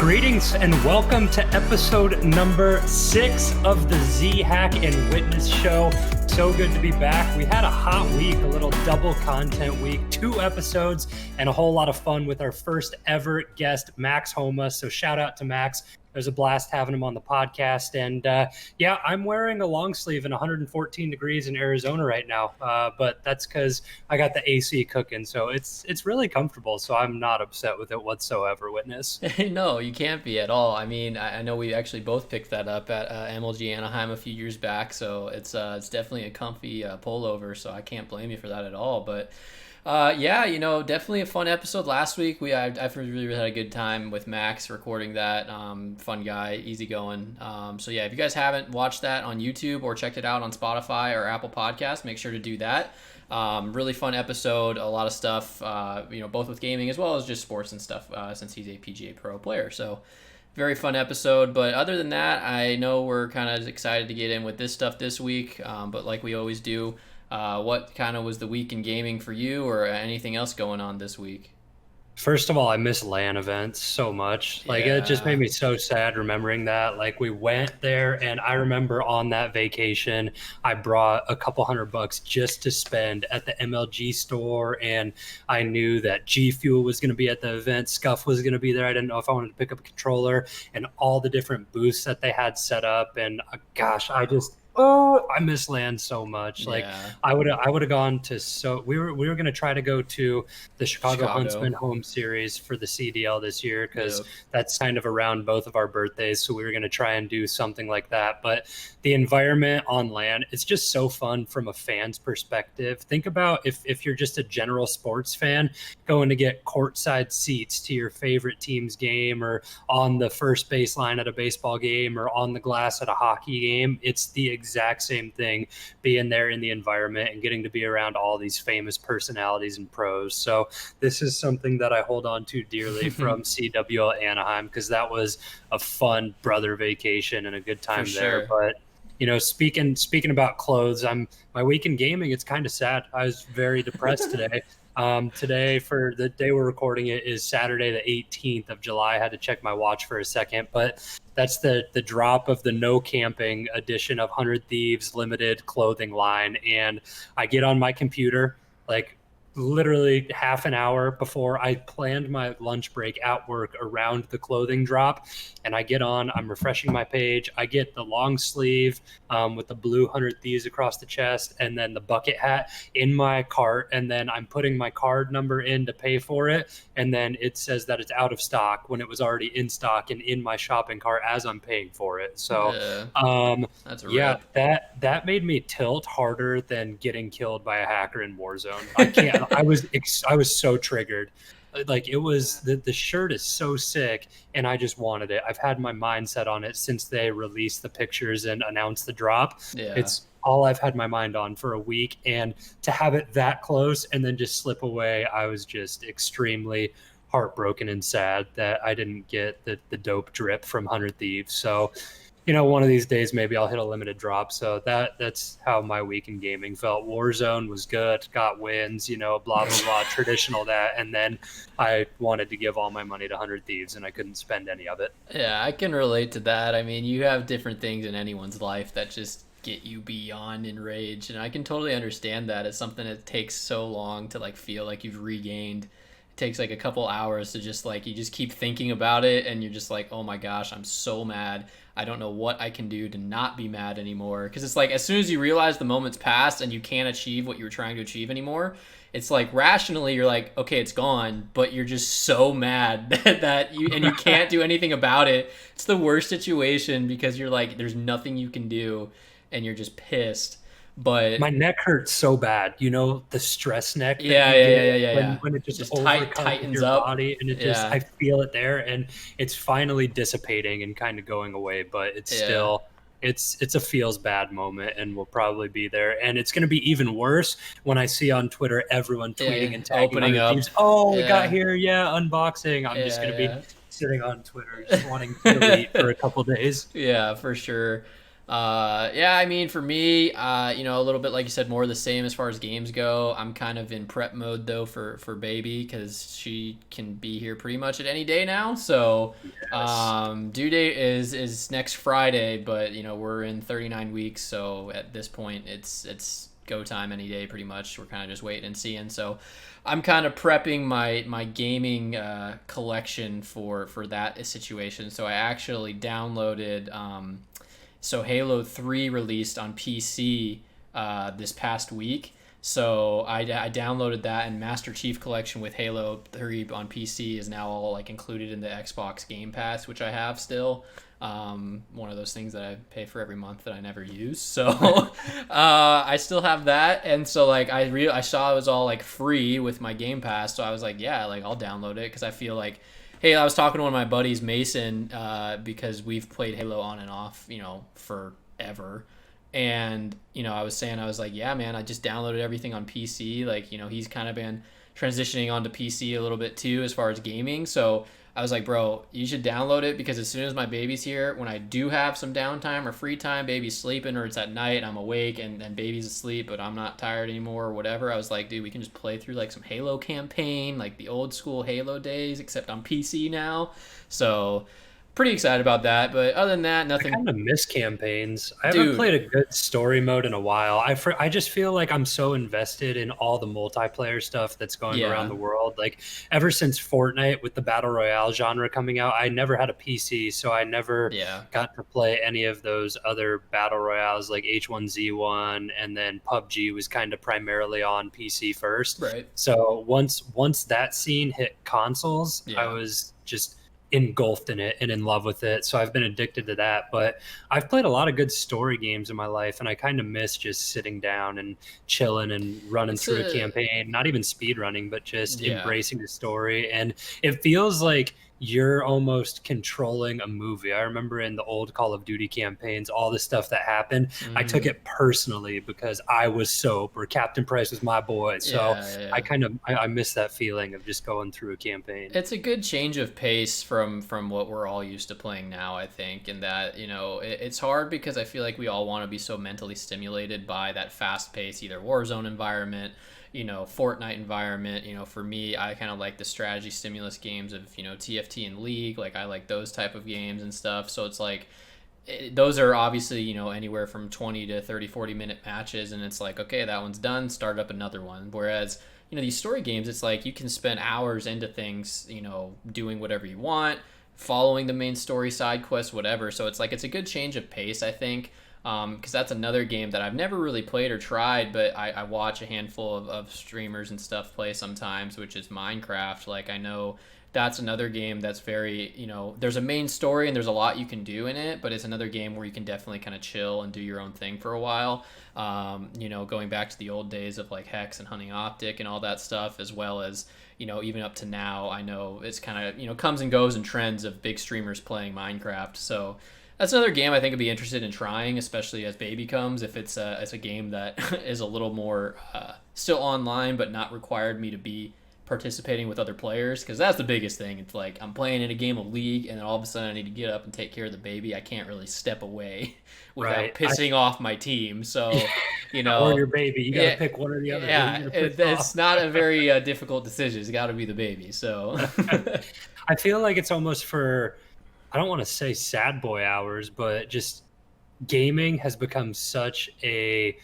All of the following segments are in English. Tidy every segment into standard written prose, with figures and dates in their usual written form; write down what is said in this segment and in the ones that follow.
Greetings and welcome to episode number 6 of the Z Hack and Witness Show. So good to be back. We had a hot week, a little double content week, 2 episodes, and a whole lot of fun with our first ever guest, Max Homa. So shout out to Max. It was a blast having him on the podcast. And yeah, I'm wearing a long sleeve in 114 degrees in Arizona right now. But that's because I got the AC cooking. So it's really comfortable. So I'm not upset with it whatsoever, Witness. No, you can't be at all. I mean, I know we actually both picked that up at MLG Anaheim a few years back. So it's definitely a comfy pullover. So I can't blame you for that at all. But yeah, definitely a fun episode last week. I've really had a good time with Max recording that. Fun guy, easygoing. So yeah, if you guys haven't watched that on YouTube or checked it out on Spotify or Apple Podcasts, make sure to do that. Really fun episode, a lot of stuff, both with gaming as well as just sports and stuff, since he's a PGA Pro player. So very fun episode. But other than that, I know we're kind of excited to get in with this stuff this week. But like we always do, what kind of was the week in gaming for you, or anything else going on this week? First of all, I miss LAN events so much. It just made me so sad remembering that. Like, we went there, and I remember on that vacation, I brought a couple $100 just to spend at the MLG store, and I knew that G Fuel was going to be at the event, Scuff was going to be there. I didn't know if I wanted to pick up a controller, and all the different booths that they had set up. And gosh, I miss LAN so much. Like, I would have gone to, we were going to try to go to the Chicago Huntsman home series for the CDL this year, because that's kind of around both of our birthdays. So we were going to try and do something like that. But the environment on LAN, it's just so fun from a fan's perspective. Think about if you're just a general sports fan going to get courtside seats to your favorite team's game, or on the first baseline at a baseball game, or on the glass at a hockey game. It's the exact same thing, being there in the environment and getting to be around all these famous personalities and pros. So this is something that I hold on to dearly from CWL Anaheim, because that was a fun brother vacation and a good time there. But speaking about clothes, my week in gaming, it's kind of sad. I was very depressed today. Today, for the day we're recording it, is Saturday the 18th of July. I had to check my watch for a second, but that's the drop of the no camping edition of 100 Thieves limited clothing line. And I get on my computer, like, literally half an hour before I planned my lunch break at work around the clothing drop. And I get on, I'm refreshing my page. I get the long sleeve with the blue 100 Thieves across the chest, and then the bucket hat in my cart. And then I'm putting my card number in to pay for it. And then it says that it's out of stock when it was already in stock and in my shopping cart as I'm paying for it. So that's a rip. that made me tilt harder than getting killed by a hacker in Warzone. I can't. I was so triggered. Like, it was the shirt is so sick, and I just wanted it. I've had my mind set on it since they released the pictures and announced the drop. It's all I've had my mind on for a week, and to have it that close and then just slip away, I was just extremely heartbroken and sad that I didn't get the dope drip from 100 Thieves. So one of these days, maybe I'll hit a limited drop. So that's how my week in gaming felt. Warzone was good, got wins, blah, blah, blah, traditional that. And then I wanted to give all my money to 100 Thieves, and I couldn't spend any of it. Yeah, I can relate to that. I mean, you have different things in anyone's life that just get you beyond enraged. And I can totally understand that. It's something that takes so long to, like, feel like you've regained. It takes like a couple hours to just, like, you just keep thinking about it, and you're just like, oh my gosh, I'm so mad. I don't know what I can do to not be mad anymore. Because it's like, as soon as you realize the moment's passed and you can't achieve what you were trying to achieve anymore, it's like, rationally, you're like, okay, it's gone, but you're just so mad that you can't do anything about it. It's the worst situation, because you're like, there's nothing you can do, and you're just pissed. But my neck hurts so bad, the stress neck. When it just tightens your up body, and it just, I feel it there, and it's finally dissipating and kind of going away. But it's still, it's a feels bad moment, and will probably be there. And it's going to be even worse when I see on Twitter everyone tweeting and tagging opening up. Teams. We got here, unboxing. I'm just going to be sitting on Twitter just wanting to delete for a couple days. Yeah, for sure. Yeah, I mean, for me, a little bit like you said, more of the same as far as games go. I'm kind of in prep mode though for baby because she can be here pretty much at any day now. So, Yes. due date is next Friday, but we're in 39 weeks, so at this point, it's go time any day pretty much. We're kind of just waiting and seeing. So, I'm kind of prepping my gaming collection for that situation. So I actually downloaded. So Halo 3 released on PC this past week. So I downloaded that, and Master Chief Collection with Halo 3 on PC is now all like included in the Xbox Game Pass, which I have still. One of those things that I pay for every month that I never use. So I still have that, and so like I saw it was all like free with my Game Pass, so I was like, yeah, like I'll download it because I feel like, hey, I was talking to one of my buddies, Mason, because we've played Halo on and off, forever. And, I was saying, I was like, yeah, man, I just downloaded everything on PC. Like, he's kind of been transitioning onto PC a little bit too as far as gaming. So I was like, bro, you should download it because as soon as my baby's here, when I do have some downtime or free time, baby's sleeping or it's at night, I'm awake and baby's asleep, but I'm not tired anymore or whatever. I was like, dude, we can just play through like some Halo campaign, like the old school Halo days, except on PC now. So pretty excited about that. But other than that, I nothing. kind of miss campaigns. I haven't Dude, played a good story mode in a while. I just feel like I'm so invested in all the multiplayer stuff that's going around yeah, the world. Like ever since Fortnite with the battle royale genre coming out, I never had a PC, so I never yeah. got to play any of those other battle royales like H1Z1, and then PUBG was kind of primarily on PC first. Right. So once that scene hit consoles, I Yeah. was just engulfed in it and in love with it. So I've been addicted to that. But I've played a lot of good story games in my life, and I kind of miss just sitting down and chilling and running It's through a a campaign, not even speed running, but just yeah. embracing the story. And it feels like you're almost controlling a movie. I remember in the old Call of Duty campaigns, all the stuff that happened, I took Mm, it personally because I was Soap or Captain Price was my boy. So yeah, I yeah. kind of I miss that feeling of just going through a campaign. It's a good change of pace from what we're all used to playing now, I think, and that it's hard because I feel like we all want to be so mentally stimulated by that fast pace, either Warzone environment, Fortnite environment. For me, I kind of like the strategy stimulus games of TFT and League. Like I like those type of games and stuff. So it's like those are obviously anywhere from 20 to 30 40 minute matches, and it's like, okay, that one's done, start up another one. Whereas these story games, it's like you can spend hours into things, doing whatever you want, following the main story, side quests, whatever. So it's like it's a good change of pace, I think, because that's another game that I've never really played or tried, but I watch a handful of streamers and stuff play sometimes, which is Minecraft. Like I know that's another game that's very, there's a main story and there's a lot you can do in it, but it's another game where you can definitely kind of chill and do your own thing for a while. Going back to the old days of like Hex and Hunting Optic and all that stuff, as well as, even up to now, I know it's kind of, comes and goes in trends of big streamers playing Minecraft. So that's another game I think I'd be interested in trying, especially as baby comes, if it's a game that is a little more still online, but not required me to be participating with other players, because that's the biggest thing. It's like I'm playing in a game of League and then all of a sudden I need to get up and take care of the baby. I can't really step away without Right. pissing off my team. So Or your baby. You got to yeah, pick one or the other. Who are you yeah, going to pick it's off? not a very difficult decision. It's got to be the baby. So I feel like it's almost for, I don't want to say sad boy hours, but just gaming has become such a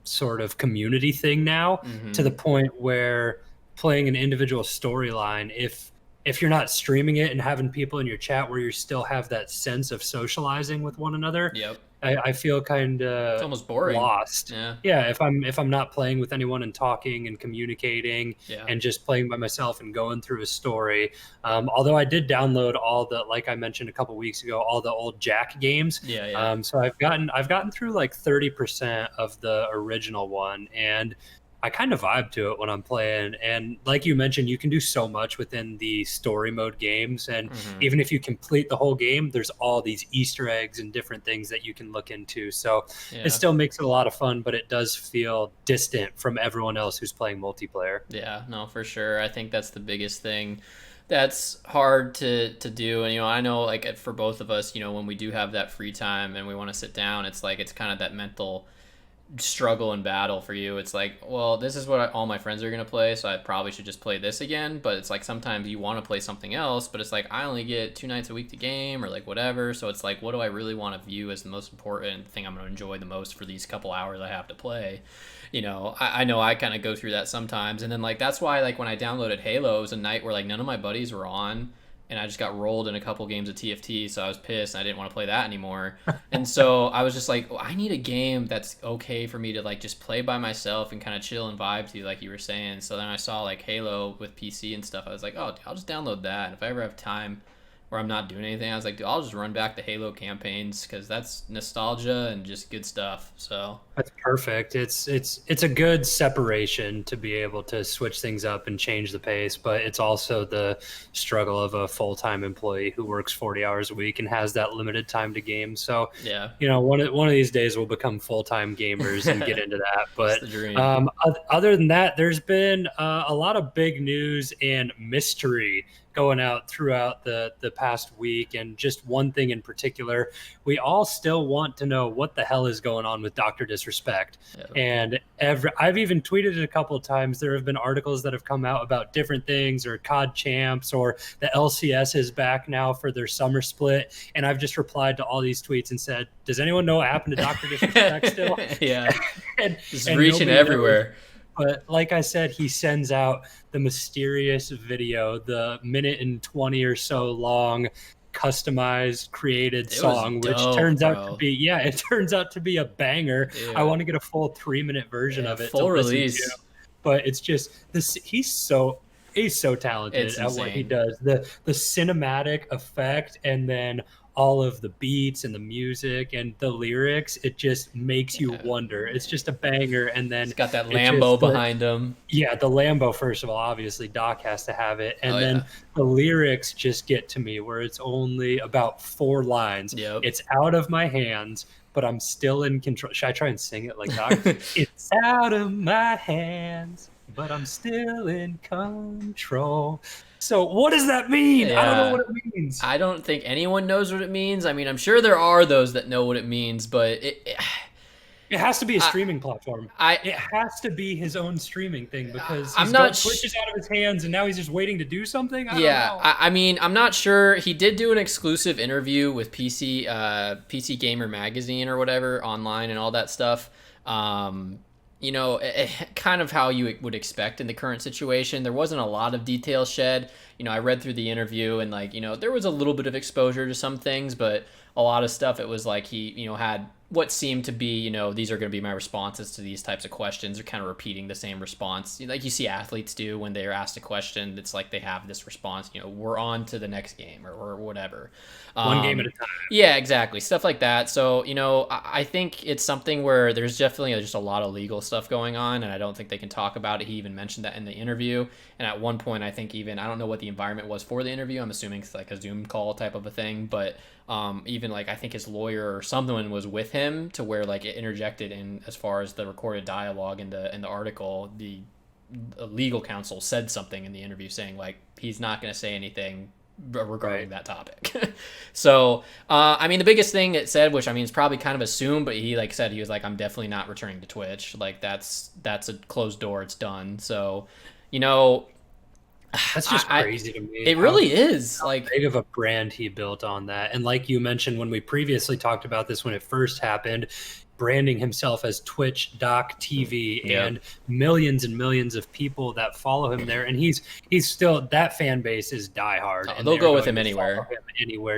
sort of community thing now, to the hmm point where playing an individual storyline, if you're not streaming it and having people in your chat where you still have that sense of socializing with one another, yep, I feel kind it's of almost boring. lost. Yeah, Yeah, if I'm not playing with anyone and talking and communicating yeah, and just playing by myself and going through a story. Although I did download all the, like I mentioned a couple weeks ago, all the old Jack games. yeah, yeah. So I've gotten through like 30% of the original one, and I kind of vibe to it when I'm playing. And like you mentioned, you can do so much within the story mode games. And hmm even if you complete the whole game, there's all these Easter eggs and different things that you can look into. So it Yeah. still makes it a lot of fun, but it does feel distant from everyone else who's playing multiplayer. Yeah, no, for sure. I think that's the biggest thing That's hard to do, and I know like for both of us, when we do have that free time and we want to sit down, it's like it's kind of that mental struggle and battle for you. It's like, well, this is what all my friends are going to play, so I probably should just play this again. But it's like sometimes you want to play something else, but it's like I only get 2 nights a week to game or like whatever. So it's like, what do I really want to view as the most important thing I'm going to enjoy the most for these couple hours I have to play? I know I kind of go through that sometimes. And then like that's why like when I downloaded Halo, it was a night where like none of my buddies were on, and I just got rolled in a couple games of TFT, so I was pissed and I didn't want to play that anymore. And so I was just like, I need a game that's okay for me to like just play by myself and kind of chill and vibe to, like you were saying. So then I saw like Halo with PC and stuff. I was like, oh, dude, I'll just download that. And if I ever have time where I'm not doing anything, I was like, dude, I'll just run back the Halo campaigns because that's nostalgia and just good stuff. So That's perfect. It's a good separation to be able to switch things up and change the pace, but it's also the struggle of a full-time employee who works 40 hours a week and has that limited time to game. So, yeah, one of these days we'll become full-time gamers and get into that. But the dream. other than that, there's been a lot of big news and mystery going out throughout the past week. And just one thing in particular, we all still want to know what the hell is going on with Dr. Disrespect. And I've even tweeted it a couple of times. There have been articles that have come out about different things, or COD champs, or the LCS is back now for their summer split. And I've just replied to all these tweets and said, does anyone know what happened to Dr. Disrespect still? Yeah. and It's reaching everywhere. Knows. But like I said, he sends out the mysterious video, the 1:20 or so long customized created song, which turns out to be it turns out to be a banger. Dude. I want to get a full 3-minute version of it, full release. But it's just this. He's so talented at what he does. The cinematic effect, and then all of the beats and the music and the lyrics, it just makes you wonder. It's just a banger. And then it's got that Lambo behind him. Yeah, the Lambo, first of all, obviously Doc has to have it. And then the lyrics just get to me, where it's only about 4 lines. Yep. It's out of my hands, but I'm still in control. Should I try and sing it like Doc? It's out of my hands, but I'm still in control. So what does that mean? I don't know what it means. I don't think anyone knows what it means. I mean, I'm sure there are those that know what it means, but it has to be a streaming platform. It has to be his own streaming thing, because Twitch is out of his hands and now he's just waiting to do something. I don't know. I mean, I'm not sure. He did do an exclusive interview with PC Gamer Magazine or whatever online and all that stuff. Kind of how you would expect in the current situation. There wasn't a lot of detail shed. I read through the interview and there was a little bit of exposure to some things, but a lot of stuff, it was like he, had what seemed to be, these are going to be my responses to these types of questions. They're kind of repeating the same response. Like you see athletes do when they're asked a question. It's like they have this response, we're on to the next game or whatever. One game at a time. Yeah, exactly. Stuff like that. So, I think it's something where there's definitely just a lot of legal stuff going on, and I don't think they can talk about it. He even mentioned that in the interview. And at one point, I think even, I don't know what the environment was for the interview. I'm assuming it's like a Zoom call type of a thing. But even like I think his lawyer or someone was with him to where like it interjected in as far as the recorded dialogue in the article. The legal counsel said something in the interview saying like he's not going to say anything regarding that topic. So I mean, the biggest thing it said, which I mean is probably kind of assumed, but he like said he was like, I'm definitely not returning to Twitch. Like that's a closed door. It's done. So that's just crazy to me. It really is. How big of a brand he built on that. And like you mentioned when we previously talked about this when it first happened, branding himself as Twitch Doc TV and millions and millions of people that follow him there. And he's still, that fan base is diehard. And they'll go with him anywhere.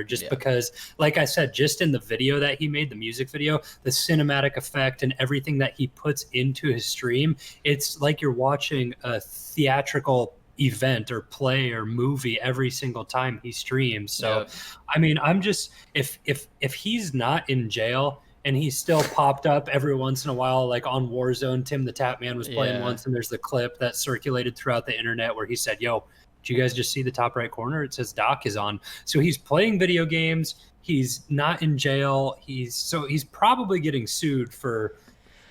Just because, like I said, just in the video that he made, the music video, the cinematic effect and everything that he puts into his stream, it's like you're watching a theatrical event or play or movie every single time he streams. So I mean, I'm just, if he's not in jail and he's still popped up every once in a while, like on Warzone, Tim the Tap Man was playing once, and there's the clip that circulated throughout the internet where he said, yo, did you guys just see the top right corner? It says Doc is on. So he's playing video games, he's not in jail, he's probably getting sued for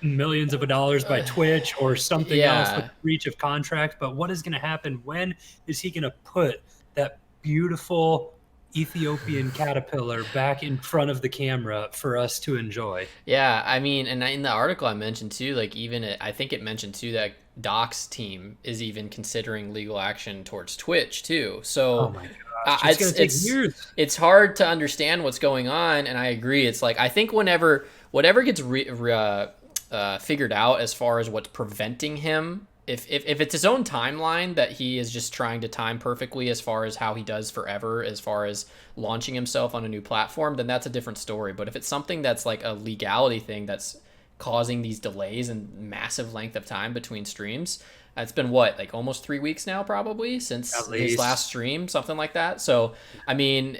millions of dollars by Twitch or something else with breach of contract. But what is going to happen? When is he going to put that beautiful Ethiopian caterpillar back in front of the camera for us to enjoy. Yeah, I mean, and in the article I mentioned too, like even I think it mentioned too that Doc's team is even considering legal action towards Twitch too. Oh So my gosh, it's it's gonna take years. it's hard to understand what's going on, and I agree. It's like I think whenever whatever gets figured out as far as what's preventing him. If it's his own timeline that he is just trying to time perfectly as far as how he does forever, as far as launching himself on a new platform, then that's a different story. But if it's something that's like a legality thing that's causing these delays and massive length of time between streams, it's been what, like almost 3 weeks now, probably since At his last least. stream, something like that. So, I mean,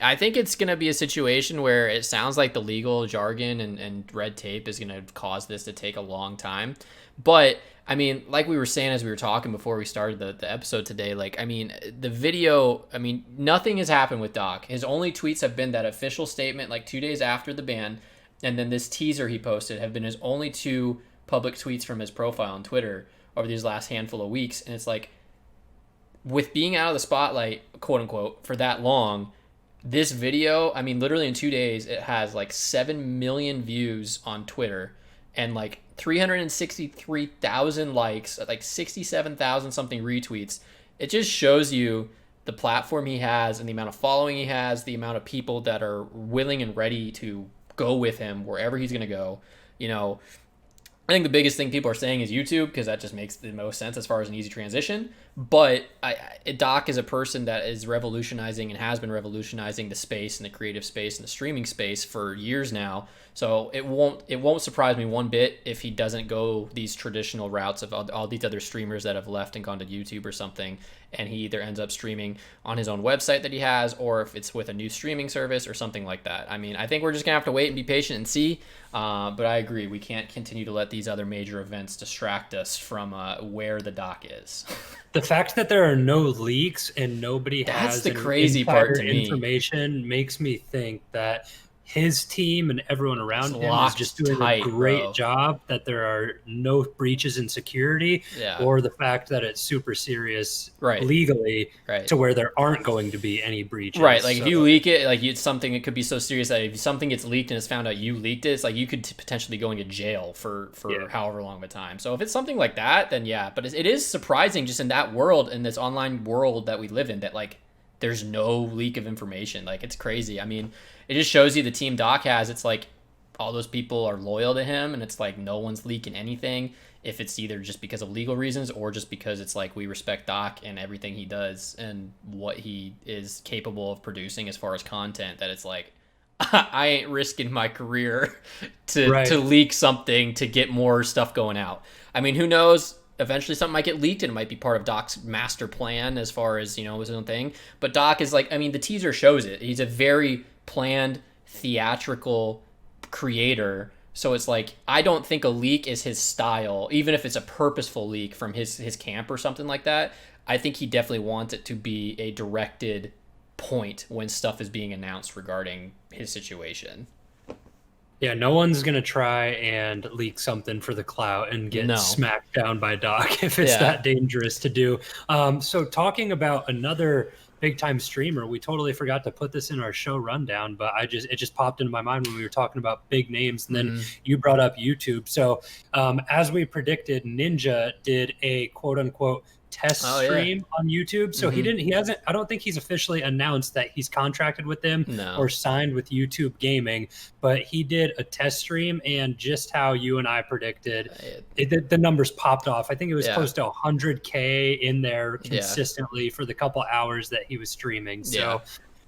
I think it's going to be a situation where it sounds like the legal jargon and red tape is going to cause this to take a long time. But I mean, like we were saying as we were talking before we started the episode today, like, I mean, the video, I mean, nothing has happened with Doc. His only tweets have been that official statement like 2 days after the ban, and then this teaser he posted have been his only two public tweets from his profile on Twitter over these last handful of weeks. And it's like, with being out of the spotlight, quote unquote, for that long, this video, I mean, literally in 2 days, it has like 7 million views on Twitter and like 363,000 likes, like 67,000 something retweets. It just shows you the platform he has and the amount of following he has, the amount of people that are willing and ready to go with him wherever he's going to go. You know, I think the biggest thing people are saying is YouTube because that just makes the most sense as far as an easy transition. But Doc is a person that is revolutionizing and has been revolutionizing the space and the creative space and the streaming space for years now. So it won't surprise me one bit if he doesn't go these traditional routes of all these other streamers that have left and gone to YouTube or something, and he either ends up streaming on his own website that he has, or if it's with a new streaming service or something like that. I mean, I think we're just gonna have to wait and be patient and see. But I agree, we can't continue to let these other major events distract us from where the Doc is. The fact that there are no leaks and nobody That's has the any crazy part insider to me. information makes me think that his team and everyone It's around him is just locked doing a tight, great bro. job, that there are no breaches in security, Yeah. or the fact that it's super serious Right. legally Right. to where there aren't going to be any breaches. Right, like if you So, leak it, like it's something, it could be so serious that if something gets leaked and it's found out you leaked it, it's like you could potentially be going to jail for yeah. however long of a time. So if it's something like that, then yeah. But it is surprising just in that world, in this online world that we live in, that like there's no leak of information. Like it's crazy. I mean, it just shows you the team Doc has. It's like all those people are loyal to him, and it's like no one's leaking anything. If it's either just because of legal reasons or just because it's like we respect Doc and everything he does and what he is capable of producing as far as content, that it's like I ain't risking my career to Right. leak something to get more stuff going out. I mean, who knows? Eventually something might get leaked and it might be part of Doc's master plan as far as, you know, his own thing. But Doc is like, I mean, the teaser shows it. He's a very planned, theatrical creator. So it's like, I don't think a leak is his style, even if it's a purposeful leak from his camp or something like that. I think he definitely wants it to be a directed point when stuff is being announced regarding his situation. Yeah, no one's gonna try and leak something for the clout and get No. smacked down by Doc if it's Yeah. that dangerous to do. So talking about another big time streamer, we totally forgot to put this in our show rundown, but it just popped into my mind when we were talking about big names, and then you brought up YouTube. So as we predicted, Ninja did a quote unquote test stream on YouTube. So he hasn't, I don't think he's officially announced that he's contracted with them or signed with YouTube Gaming, but he did a test stream, and just how you and I predicted, the numbers popped off. I think it was close to 100K in there consistently for the couple hours that he was streaming. So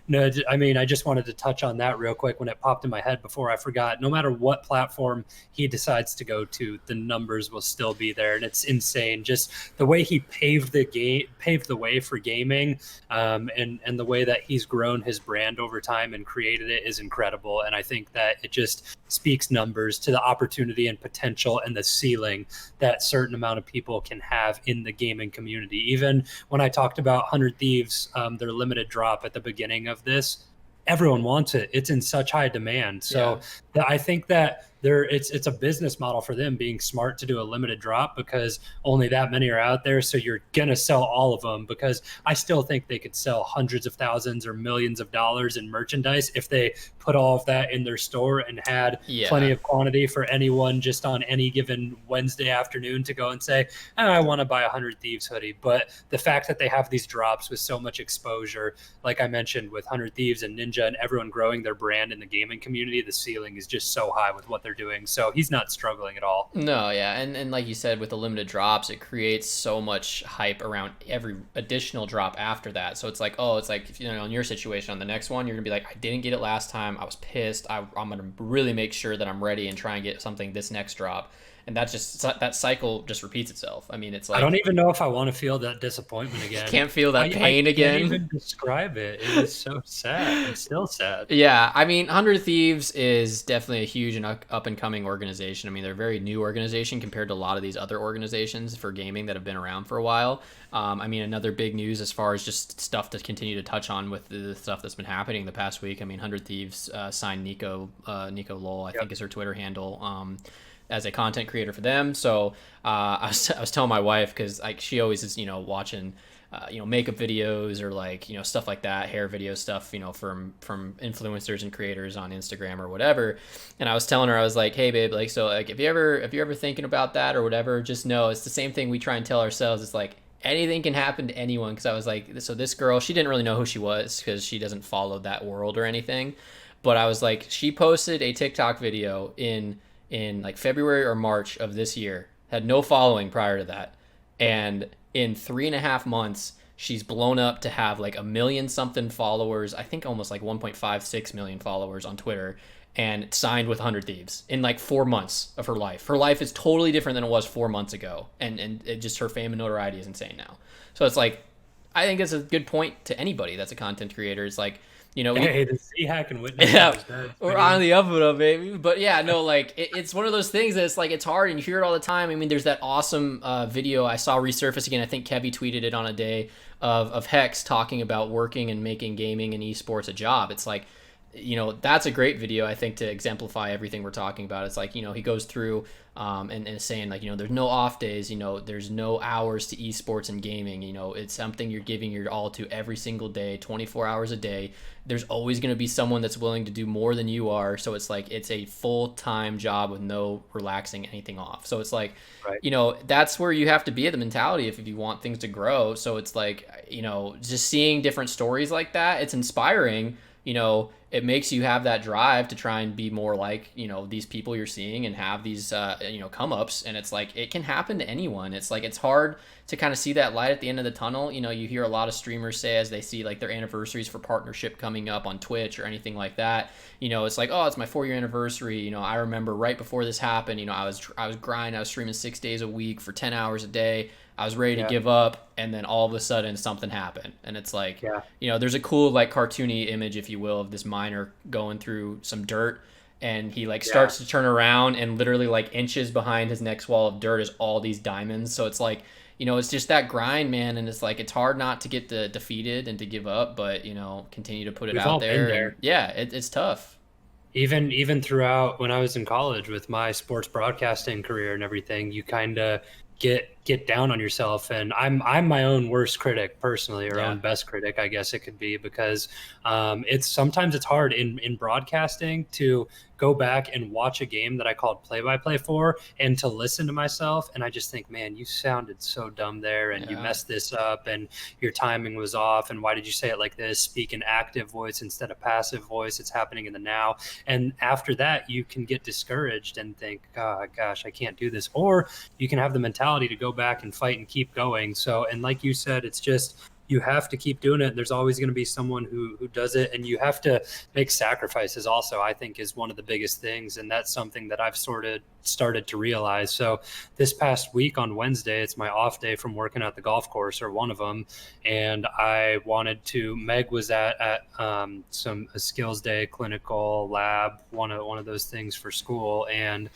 no, I mean, I just wanted to touch on that real quick when it popped in my head before I forgot. No matter what platform he decides to go to, the numbers will still be there, and it's insane. Just the way he paved the way for gaming, and the way that he's grown his brand over time and created it is incredible. And I think that it just speaks numbers to the opportunity and potential and the ceiling that certain amount of people can have in the gaming community. Even when I talked about 100 Thieves, their limited drop at the beginning of this, everyone wants it. It's in such high demand. So I think that it's a business model for them being smart to do a limited drop because only that many are out there. So you're gonna sell all of them, because I still think they could sell hundreds of thousands or millions of dollars in merchandise if they put all of that in their store and had plenty Yeah. of quantity for anyone just on any given Wednesday afternoon to go and say, I want to buy a 100 Thieves hoodie. But the fact that they have these drops with so much exposure, like I mentioned, with 100 Thieves and Ninja and everyone growing their brand in the gaming community, the ceiling is just so high with what they're doing. So he's not struggling at all. No, yeah, and like you said, with the limited drops, it creates so much hype around every additional drop after that. So it's like, oh, it's like, you know, in your situation on the next one, you're gonna be like, I didn't get it last time, I was pissed. I'm gonna really make sure that I'm ready and try and get something this next drop. And that's just that cycle just repeats itself. I mean, it's I like don't even know if I want to feel that disappointment again. can't feel that I pain can't again. even describe it. It is so sad. It's still sad. Yeah, I mean, 100 Thieves is definitely a huge and up and coming organization. I mean, they're a very new organization compared to a lot of these other organizations for gaming that have been around for a while. I mean, another big news as far as just stuff to continue to touch on with the stuff that's been happening the past week. I mean, 100 Thieves signed Nico Lowell, I think is her Twitter handle, as a content creator for them. So I was telling my wife, because like she always is, you know, watching makeup videos or like, you know, stuff like that, hair video stuff, you know, from influencers and creators on Instagram or whatever. And I was telling her, I was like, hey babe, like, so like if you're ever thinking about that or whatever, just know it's the same thing we try and tell ourselves. It's like anything can happen to anyone. Because I was like, so this girl, she didn't really know who she was because she doesn't follow that world or anything. But I was like, she posted a TikTok video in like February or March of this year, had no following prior to that, and in 3.5 months she's blown up to have like a million something followers, I think almost like 1.56 million followers on Twitter, and signed with 100 Thieves in like 4 months of her life. Her life is totally different than it was 4 months ago, and it just, her fame and notoriety is insane now. So it's like, I think it's a good point to anybody that's a content creator. It's like, you know, Hey, the C hack and witness. yeah, we're on the up and up, baby. But yeah, no, like it's one of those things that it's like it's hard, and you hear it all the time. I mean, there's that awesome video I saw resurface again. I think Kevy tweeted it on a day of Hex talking about working and making gaming and esports a job. It's like, you know, that's a great video, I think, to exemplify everything we're talking about. It's like, you know, he goes through and is saying, like, you know, there's no off days, you know, there's no hours to esports and gaming, you know, it's something you're giving your all to every single day, 24 hours a day. There's always going to be someone that's willing to do more than you are. So it's like, it's a full-time job with no relaxing anything off. So it's like, Right. you know, that's where you have to be at the mentality if you want things to grow. So it's like, you know, just seeing different stories like that, it's inspiring. You know, it makes you have that drive to try and be more like, you know, these people you're seeing and have these, you know, come ups. And it's like, it can happen to anyone. It's like, it's hard to kind of see that light at the end of the tunnel. You know, you hear a lot of streamers say as they see like their anniversaries for partnership coming up on Twitch or anything like that, you know, it's like, oh, it's my 4-year anniversary. You know, I remember right before this happened, you know, I was grinding, I was streaming 6 days a week for 10 hours a day. I was ready to give up, and then all of a sudden something happened. And it's like, you know, there's a cool like cartoony image, if you will, of this miner going through some dirt, and he like starts to turn around, and literally like inches behind his next wall of dirt is all these diamonds. So it's like, you know, it's just that grind, man. And it's like, it's hard not to get defeated and to give up, but, you know, continue to put it We've out all there. been there. And yeah, it's tough. Even throughout when I was in college with my sports broadcasting career and everything, you kind of get down on yourself. And I'm my own worst critic personally, or own best critic, I guess it could be, because it's sometimes it's hard in broadcasting to go back and watch a game that I called play-by-play for and to listen to myself. And I just think, man, you sounded so dumb there, and you messed this up, and your timing was off. And why did you say it like this? Speak in active voice instead of passive voice. It's happening in the now. And after that, you can get discouraged and think, oh, gosh, I can't do this. Or you can have the mentality to go back and fight and keep going. So, and like you said, it's just, you have to keep doing it. There's always going to be someone who does it, and you have to make sacrifices also, I think, is one of the biggest things. And that's something that I've started to realize. So this past week on Wednesday, it's my off day from working at the golf course, or one of them. And I wanted to, Meg was at a skills day, clinical lab, one of those things for school. And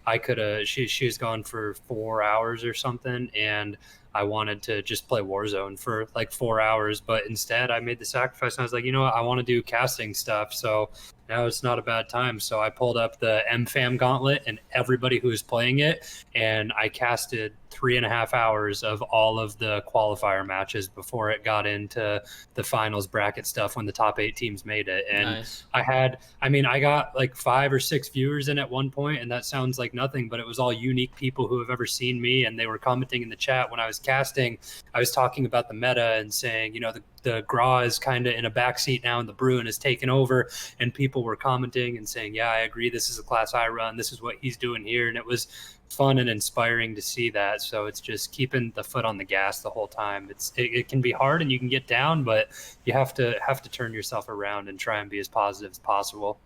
I could have, she was gone for 4 hours or something. And I wanted to just play Warzone for like 4 hours, but instead I made the sacrifice, and I was like, you know what, I want to do casting stuff. So now it's not a bad time. So I pulled up the MFAM gauntlet and everybody who was playing it, and I casted 3.5 hours of all of the qualifier matches before it got into the finals bracket stuff when the top 8 teams made it. And Nice. I got like 5 or 6 viewers in at one point, and that sounds like nothing, but it was all unique people who have ever seen me, and they were commenting in the chat when I was casting. I was talking about the meta and saying, the Graw is kind of in a backseat now, and the Bruin has taken over, and people were commenting and saying, yeah, I agree, this is a class I run, this is what he's doing here. And it was fun and inspiring to see that. So it's just keeping the foot on the gas the whole time. It can be hard and you can get down, but you have to turn yourself around and try and be as positive as possible.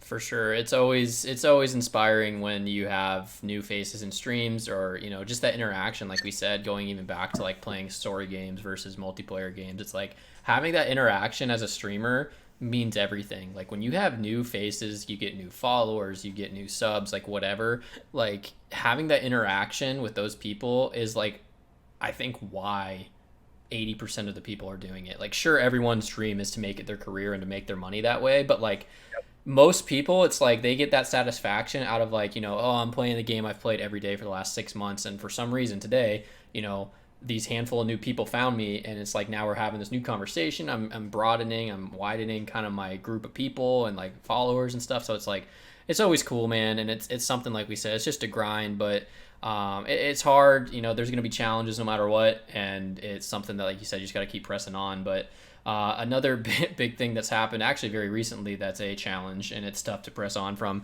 For sure. It's always inspiring when you have new faces in streams, or, just that interaction, like we said, going even back to like playing story games versus multiplayer games. It's like having that interaction as a streamer means everything. Like when you have new faces, you get new followers, you get new subs, like whatever. Like having that interaction with those people is like, I think, why 80% of the people are doing it. Like sure, everyone's dream is to make it their career and to make their money that way, but like most people, it's like they get that satisfaction out of like, oh, I'm playing the game I've played every day for the last 6 months, and for some reason today, these handful of new people found me, and it's like now we're having this new conversation. I'm broadening, I'm widening kind of my group of people and like followers and stuff. So it's like it's always cool, man, and it's something, like we said, it's just a grind, but it's hard. There's going to be challenges no matter what, and it's something that, like you said, you just got to keep pressing on. But another big thing that's happened actually very recently that's a challenge, and it's tough to press on from,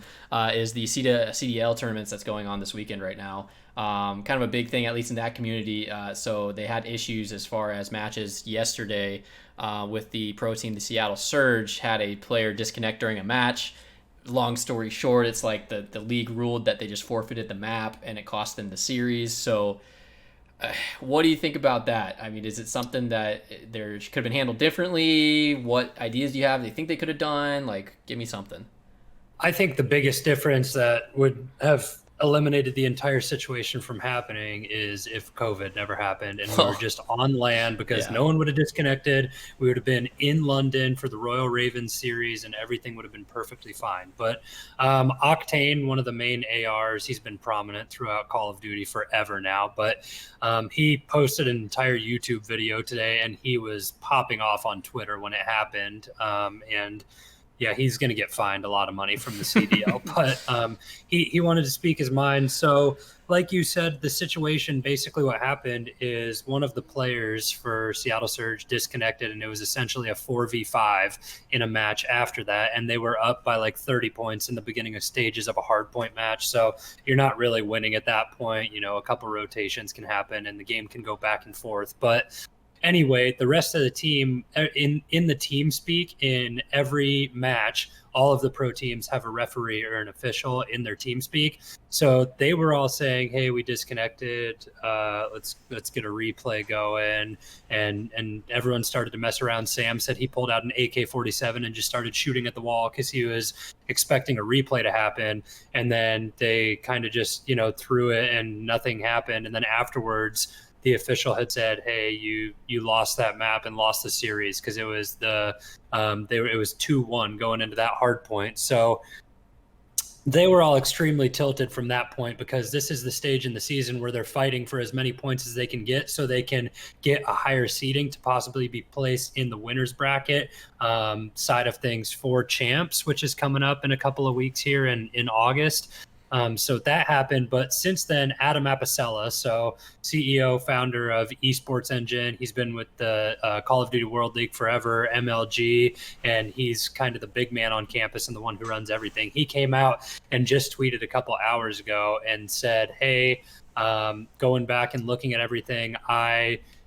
is the CDL tournaments that's going on this weekend right now. Kind of a big thing, at least in that community. So they had issues as far as matches yesterday with the pro team. The Seattle Surge had a player disconnect during a match. Long story short, it's like the league ruled that they just forfeited the map, and it cost them the series. So what do you think about that? I mean, is it something that there could have been handled differently? What ideas do you have? Do you think they could have done? Like, give me something. I think the biggest difference that would have eliminated the entire situation from happening is if COVID never happened and we were just on land, because Yeah. no one would have disconnected. We would have been in London for the Royal Ravens series, and everything would have been perfectly fine. But Octane, one of the main ARs, he's been prominent throughout Call of Duty forever now, but he posted an entire YouTube video today, and he was popping off on Twitter when it happened. And yeah, he's going to get fined a lot of money from the CDL, but he wanted to speak his mind. So like you said, the situation, basically what happened is one of the players for Seattle Surge disconnected, and it was essentially a 4v5 in a match after that. And they were up by like 30 points in the beginning of stages of a hard point match. So you're not really winning at that point. A couple rotations can happen and the game can go back and forth. But anyway, the rest of the team, in the team speak, in every match, all of the pro teams have a referee or an official in their team speak. So they were all saying, "Hey, we disconnected. Let's get a replay going." And everyone started to mess around. Sam said he pulled out an AK-47 and just started shooting at the wall because he was expecting a replay to happen. And then they kind of just threw it, and nothing happened. And then afterwards, the official had said, "Hey, you lost that map and lost the series," because it was it was 2-1 going into that hard point. So they were all extremely tilted from that point, because this is the stage in the season where they're fighting for as many points as they can get, so they can get a higher seeding to possibly be placed in the winners bracket side of things for champs, which is coming up in a couple of weeks here in August. So that happened. But since then, Adam Apicella, so CEO, founder of Esports Engine, he's been with the Call of Duty World League forever, MLG, and he's kind of the big man on campus and the one who runs everything. He came out and just tweeted a couple hours ago and said, "Hey, going back and looking at everything,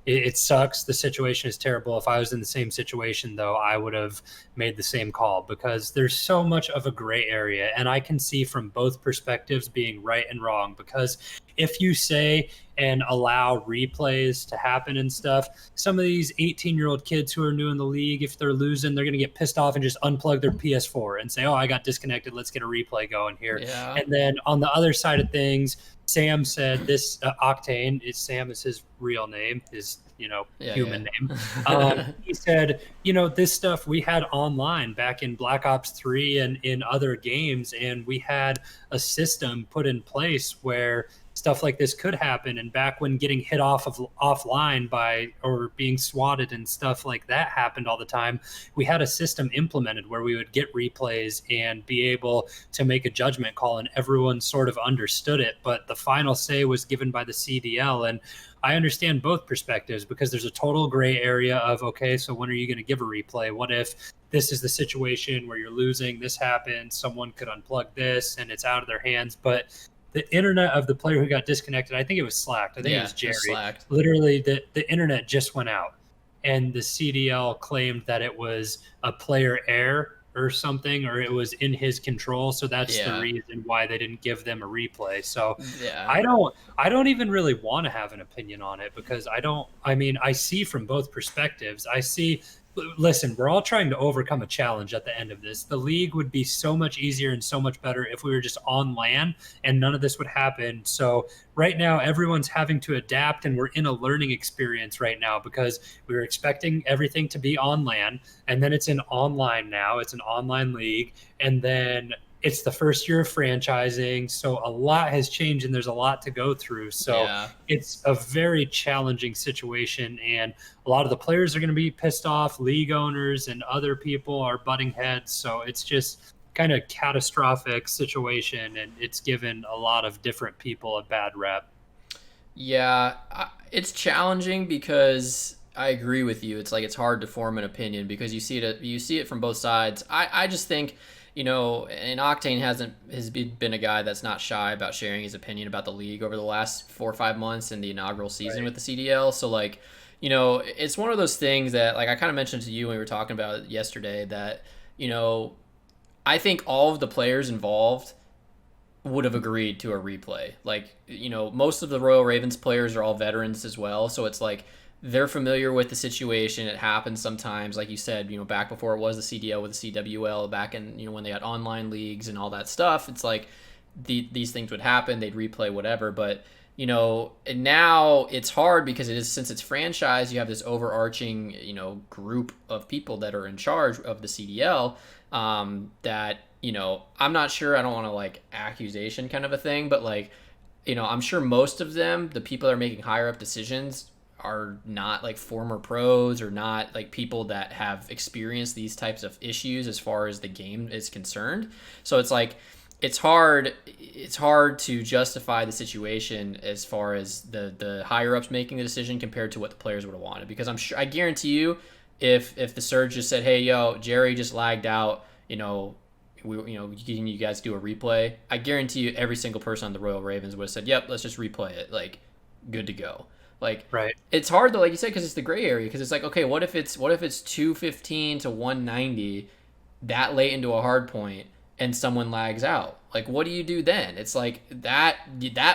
it sucks. The situation is terrible. If I was in the same situation, though, I would have made the same call, because there's so much of a gray area. And I can see from both perspectives being right and wrong, because if you say and allow replays to happen and stuff, some of these 18-year-old kids who are new in the league, if they're losing, they're going to get pissed off and just unplug their PS4 and say, oh, I got disconnected, let's get a replay going here. Yeah. And then on the other side of things, Sam said this, Octane, Sam is his real name, his human name. He said, this stuff we had online back in Black Ops 3 and in other games, and we had a system put in place where stuff like this could happen. And back when getting hit offline by or being swatted and stuff like that happened all the time, we had a system implemented where we would get replays and be able to make a judgment call, and everyone sort of understood it. But the final say was given by the CDL. And I understand both perspectives, because there's a total gray area of, okay, so when are you going to give a replay? What if this is the situation where you're losing, this happens, someone could unplug this and it's out of their hands? But the internet of the player who got disconnected, I think it was slacked. I think it was Jerry. Literally, the internet just went out, and the CDL claimed that it was a player error or something, or it was in his control. So that's the reason why they didn't give them a replay. So I don't even really want to have an opinion on it, because I see from both perspectives. Listen, we're all trying to overcome a challenge at the end of this. The league would be so much easier and so much better if we were just on LAN and none of this would happen. So right now, everyone's having to adapt, and we're in a learning experience right now, because we were expecting everything to be on LAN, and then it's in online now. It's an online league, and then it's the first year of franchising. So a lot has changed, and there's a lot to go through. So it's a very challenging situation, and a lot of the players are going to be pissed off. League owners and other people are butting heads. So it's just kind of catastrophic situation, and it's given a lot of different people a bad rep. Yeah, it's challenging, because I agree with you. It's like, it's hard to form an opinion because you see it from both sides. I just think, and Octane has been a guy that's not shy about sharing his opinion about the league over the last 4 or 5 months in the inaugural season with the CDL. So like, it's one of those things that, like, I kind of mentioned to you when we were talking about it yesterday, that, I think all of the players involved would have agreed to a replay. Like, most of the Royal Ravens players are all veterans as well. So it's like, they're familiar with the situation. It happens sometimes, like you said, back before it was the CDL with the CWL, back in, when they had online leagues and all that stuff. It's like these things would happen. They'd replay whatever. But, and now it's hard, because since it's franchise, you have this overarching, group of people that are in charge of the CDL, that, I'm not sure, I don't want to, like, accusation kind of a thing, but, like, I'm sure most of them, the people that are making higher up decisions, are not like former pros, or not like people that have experienced these types of issues as far as the game is concerned. So it's like, it's hard to justify the situation as far as the higher ups making the decision compared to what the players would have wanted. Because I guarantee you, if the Surge just said, hey, yo, Jerry just lagged out, can you guys do a replay? I guarantee you every single person on the Royal Ravens would have said, yep, let's just replay it. Like, good to go. Like, It's hard though, like you said, because it's the gray area. Because it's like, okay, what if it's 215 to 190 that late into a hard point, and someone lags out? Like, what do you do then? It's like that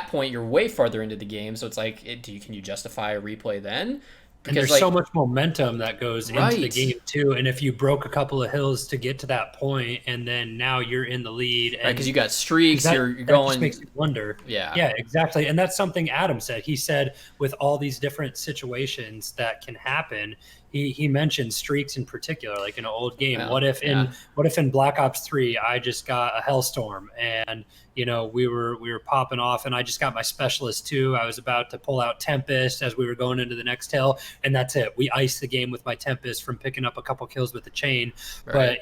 point, you're way farther into the game. So it's like, can you justify a replay then? Because, and there's so much momentum that goes into the game too. And if you broke a couple of hills to get to that point, and then now you're in the lead, and because you got streaks, you're going. Just makes you wonder. Yeah, exactly. And that's something Adam said. He said with all these different situations that can happen, he mentioned streaks in particular, like in an old game. What if in Black Ops 3 I just got a Hellstorm, and we were popping off, and I just got my Specialist too. I was about to pull out Tempest as we were going into the next hill, and that's it. We iced the game with my Tempest from picking up a couple kills with the chain. But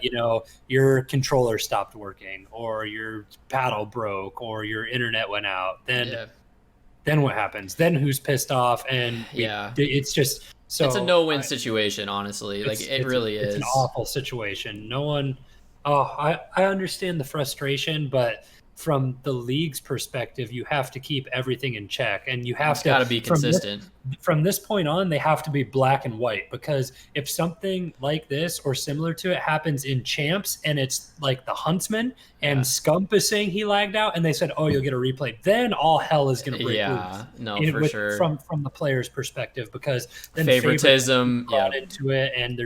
your controller stopped working, or your paddle broke, or your internet went out. Then what happens? Then who's pissed off? And it's just. So it's a no-win situation, honestly. Like, it really is. It's an awful situation. No one. I understand the frustration, but from the league's perspective, you have to keep everything in check, and you have to. Got to be consistent. from this point on, they have to be black and white, because if something like this or similar to it happens in champs and it's like the Huntsman and Yeah. Scump is saying he lagged out and they said, oh, you'll get a replay, then all hell is going to break loose Yeah, no, for sure. from the player's perspective, because then favoritism Favoritism, brought yeah. into it, and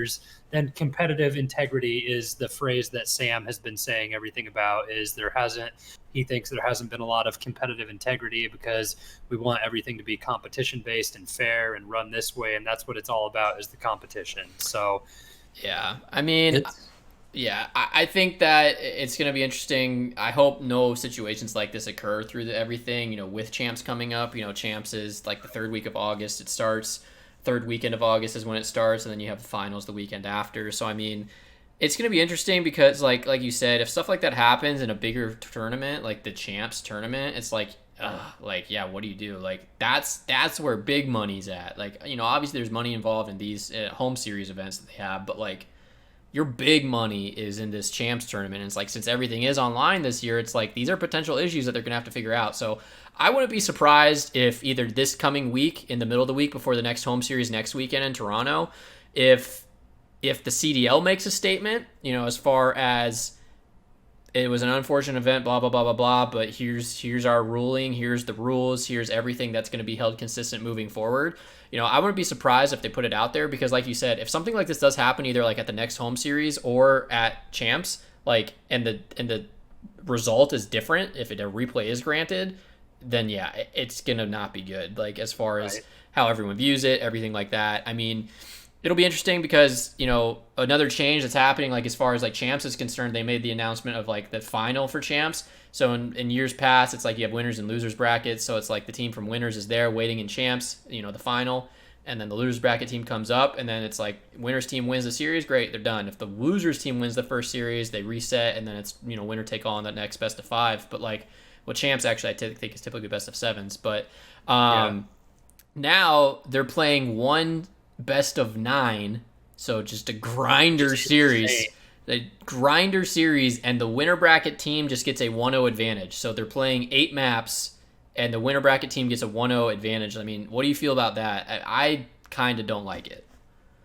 then competitive integrity is the phrase that Sam has been saying everything about. Is he thinks there hasn't been a lot of competitive integrity because we want everything to be competition based and fair and run this way, and that's what it's all about, is the competition. So Yeah, I mean, yeah, I think that it's going to be interesting. I hope no situations like this occur through everything, with champs coming up. Champs is like the third week of August. It starts. Third weekend of August is when it starts, and then you have the finals the weekend after. So, I mean, it's going to be interesting because, like you said, if stuff like that happens in a bigger tournament, like the champs tournament, it's like, yeah, what do you do? Like, that's where big money's at. Like, obviously there's money involved in these home series events that they have, but like, your big money is in this champs tournament. And it's like, since everything is online this year, it's like these are potential issues that they're going to have to figure out. So I wouldn't be surprised if either this coming week, in the middle of the week before the next home series next weekend in Toronto, if the CDL makes a statement, as far as it was an unfortunate event, blah blah blah blah blah, but here's our ruling, here's the rules, here's everything that's going to be held consistent moving forward. I wouldn't be surprised if they put it out there, because like you said, if something like this does happen, either like at the next home series or at champs, like and the result is different, if a replay is granted, then yeah, it's gonna not be good. Like, as far as how everyone views it, everything like that. I mean, it'll be interesting because another change that's happening, like as far as like champs is concerned, they made the announcement of like the final for champs. So in years past, it's like you have winners and losers brackets, so it's like the team from winners is there waiting in champs, the final, and then the losers bracket team comes up, and then it's like winners team wins the series, great, they're done. If the losers team wins the first series, they reset, and then it's winner take all in that next best of 5. But like, well, champs actually I think is typically best of 7s, but now they're playing one best of 9, so just a grinder series. The grinder series, and the winner bracket team just gets a 1-0 advantage. So they're playing 8 maps, and the winner bracket team gets a 1-0 advantage. I mean, what do you feel about that? I kind of don't like it.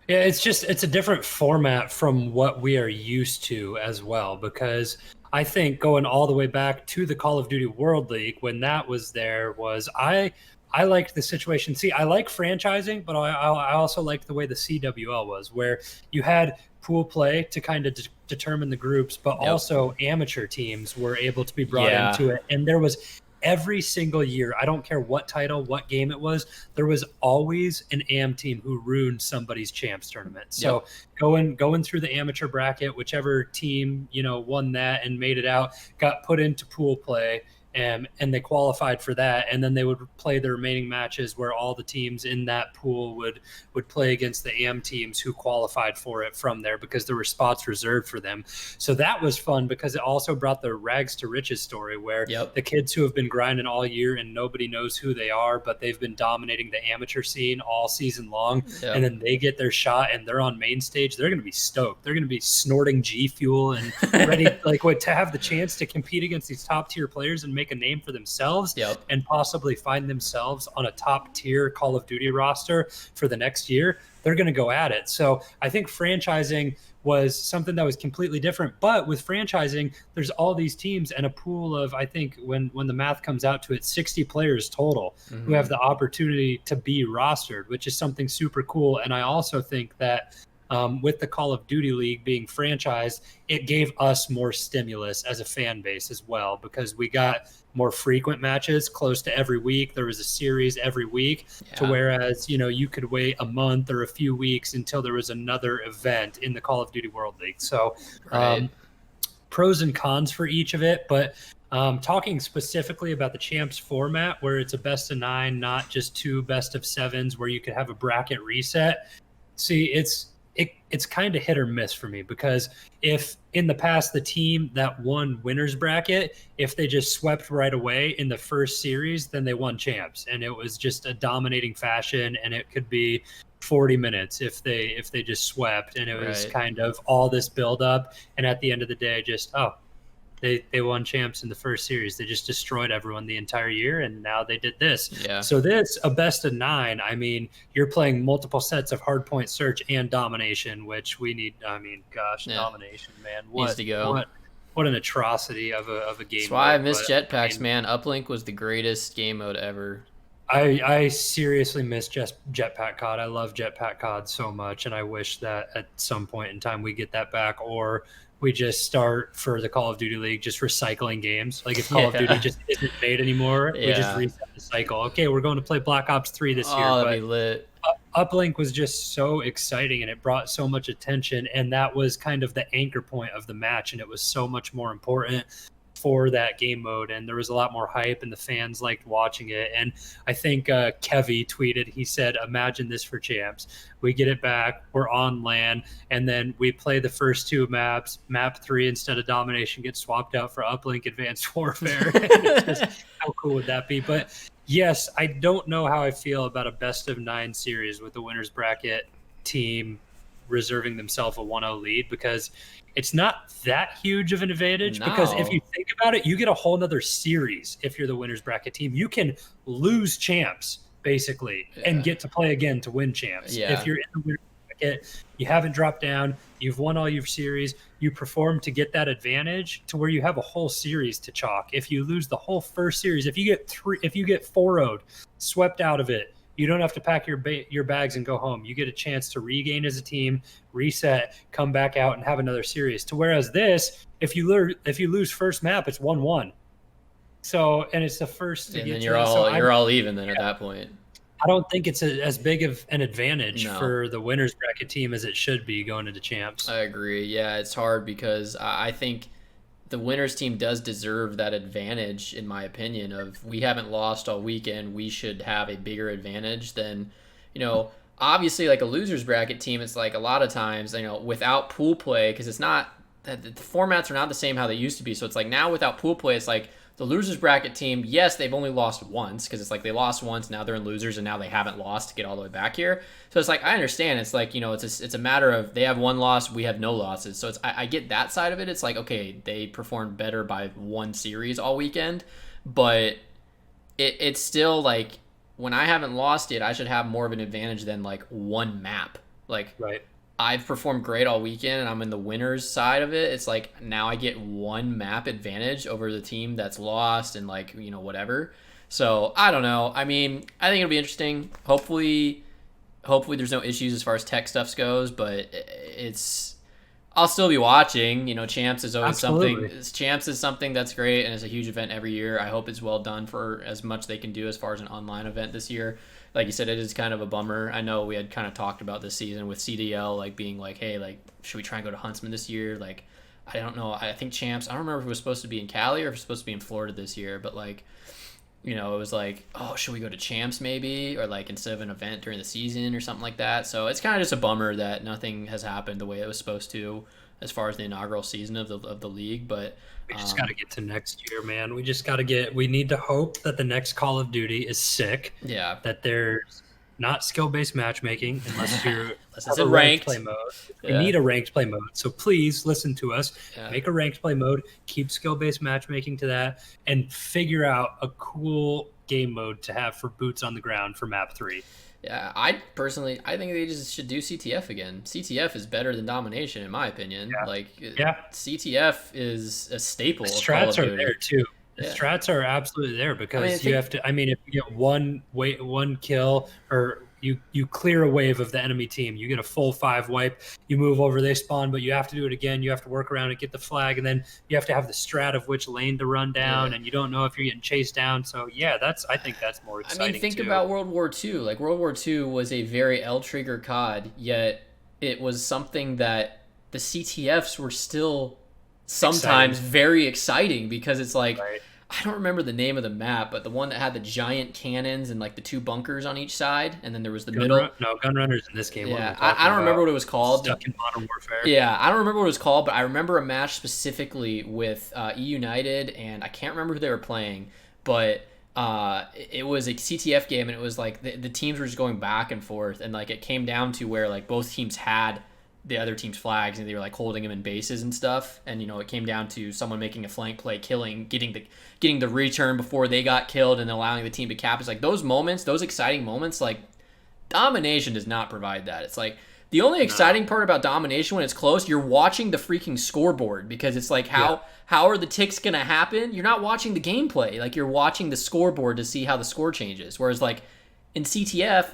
Yeah, it's a different format from what we are used to as well, because I think going all the way back to the Call of Duty World League, when that was there, was I liked the situation. See, I like franchising, but I also liked the way the CWL was, where you had pool play to kind of determine the groups, but also amateur teams were able to be brought into it. And there was every single year, I don't care what title, what game it was, there was always an AM team who ruined somebody's champs tournament. So going through the amateur bracket, whichever team, won that and made it out, got put into pool play. And they qualified for that, and then they would play the remaining matches where all the teams in that pool would play against the AM teams who qualified for it from there, because there were spots reserved for them. So that was fun, because it also brought the rags to riches story, where the kids who have been grinding all year and nobody knows who they are, but they've been dominating the amateur scene all season long, and then they get their shot and they're on main stage, they're going to be stoked. They're going to be snorting G Fuel and ready to have the chance to compete against these top tier players and make a name for themselves and possibly find themselves on a top tier Call of Duty roster for the next year. They're going to go at it. So I think franchising was something that was completely different. But with franchising, there's all these teams and a pool of, I think when the math comes out to it, 60 players total who have the opportunity to be rostered, which is something super cool. And I also think that with the Call of Duty League being franchised, it gave us more stimulus as a fan base as well, because we got more frequent matches close to every week. There was a series every week, to whereas, you could wait a month or a few weeks until there was another event in the Call of Duty World League. So pros and cons for each of it. But talking specifically about the champs format, where it's a best of 9, not just 2 best of 7s, where you could have a bracket reset. See, it's kind of hit or miss for me, because if in the past the team that won winners bracket, if they just swept right away in the first series, then they won champs, and it was just a dominating fashion, and it could be 40 minutes if they just swept, and it was kind of all this build up, and at the end of the day, just They won champs in the first series. They just destroyed everyone the entire year, and now they did this. Yeah. So this, a best of 9. I mean, you're playing multiple sets of hard point search and domination, which we need. I mean, gosh, Yeah. domination, man. Needs to go. What an atrocity of a game. That's why mode. I miss But, jetpacks, I mean, man. Uplink was the greatest game mode ever. I seriously miss Jetpack COD. I love Jetpack COD so much, and I wish that at some point in time we get that back, or we just start for the Call of Duty League just recycling games. Like if Call of Duty just isn't made anymore, we just reset the cycle. Okay, we're going to play Black Ops 3 this year. Oh, that'd be lit. Uplink was just so exciting, and it brought so much attention, and that was kind of the anchor point of the match, and it was so much more important for that game mode, and there was a lot more hype, and the fans liked watching it. And I think Kevy tweeted, he said, imagine this for champs. We get it back, we're on LAN, and then we play the first 2 maps. Map 3 instead of domination gets swapped out for Uplink Advanced Warfare. Just, how cool would that be? But yes, I don't know how I feel about a best of 9 series with the winners bracket team reserving themselves a 1-0 lead, because it's not that huge of an advantage. Because if you think about it, you get a whole nother series. If you're the winners bracket team, you can lose champs basically and get to play again to win champs. If you're in the winners bracket, you haven't dropped down, you've won all your series, you perform to get that advantage to where you have a whole series to chalk. If you lose the whole first series, if you get 4-0'd, swept out of it, you don't have to pack your bags and go home. You get a chance to regain as a team, reset, come back out, and have another series. To whereas this, if you lose first map, it's 1-1. So, and it's the first. And then you're all even then at that point. I don't think it's as big of an advantage for the winners bracket team as it should be going into champs. I agree. Yeah, it's hard because I think the winners team does deserve that advantage, in my opinion, of we haven't lost all weekend. We should have a bigger advantage than, obviously like a losers bracket team. It's like a lot of times, without pool play, because it's not, the formats are not the same how they used to be. So it's like now without pool play, it's like the losers bracket team, yes, they've only lost once, because it's like they lost once, now they're in losers, and now they haven't lost to get all the way back here. So it's like, I understand. It's like, it's a matter of they have 1 loss, we have no losses. So I get that side of it. It's like, okay, they performed better by 1 series all weekend, but it's still like, when I haven't lost it, I should have more of an advantage than like 1 map. Like, right. I've performed great all weekend and I'm in the winners side of it. It's like now I get 1 map advantage over the team that's lost and like, whatever. So I don't know. I mean, I think it'll be interesting. Hopefully there's no issues as far as tech stuff goes, but I'll still be watching. Champs is always something. Champs is something that's great and it's a huge event every year. I hope it's well done for as much they can do as far as an online event this year. Like you said, it is kind of a bummer. I know we had kind of talked about this season with CDL, like being like, hey, like, should we try and go to Huntsman this year? Like, I don't know. I think champs, I don't remember if it was supposed to be in Cali or if it was supposed to be in Florida this year, but like, it was like, oh, should we go to champs maybe? Or like instead of an event during the season or something like that. So it's kind of just a bummer that nothing has happened the way it was supposed to as far as the inaugural season of the league. But we just got to get to next year, man. We just got to we need to hope that the next Call of Duty is sick. Yeah. That there's not skill-based matchmaking unless you're it's a ranked play mode. We need a ranked play mode. So please listen to us. Yeah. Make a ranked play mode. Keep skill-based matchmaking to that, and figure out a cool game mode to have for boots on the ground for map 3. Yeah, I think they just should do CTF again. CTF is better than domination, in my opinion. CTF is a staple. Strats are there too. The strats are absolutely there because you have to. I mean, if you get one kill or you clear a wave of the enemy team, you get a full 5 wipe. You move over, they spawn, but you have to do it again. You have to work around it, get the flag, and then you have to have the strat of which lane to run down, and you don't know if you're getting chased down. So I think that's more exciting. I mean, think about World War II. Like World War II was a very L trigger COD, yet it was something that the CTFs were still sometimes very exciting because it's like. Right. I don't remember the name of the map, but the one that had the giant cannons and like the 2 bunkers on each side, and then there was the middle. Gun runners in this game. Yeah, I don't remember what it was called. Stuck in Modern Warfare. Yeah, I don't remember what it was called, but I remember a match specifically with E United, and I can't remember who they were playing, but it was a CTF game, and it was like the teams were just going back and forth, and like it came down to where like both teams had the other team's flags, and they were like holding them in bases and stuff. And it came down to someone making a flank play, getting the return before they got killed, and allowing the team to cap. It's like those moments, those exciting moments. Like domination does not provide that. It's like the only exciting part about domination when it's close, you're watching the freaking scoreboard, because it's like how are the ticks gonna happen? You're not watching the gameplay. Like you're watching the scoreboard to see how the score changes. Whereas like in CTF,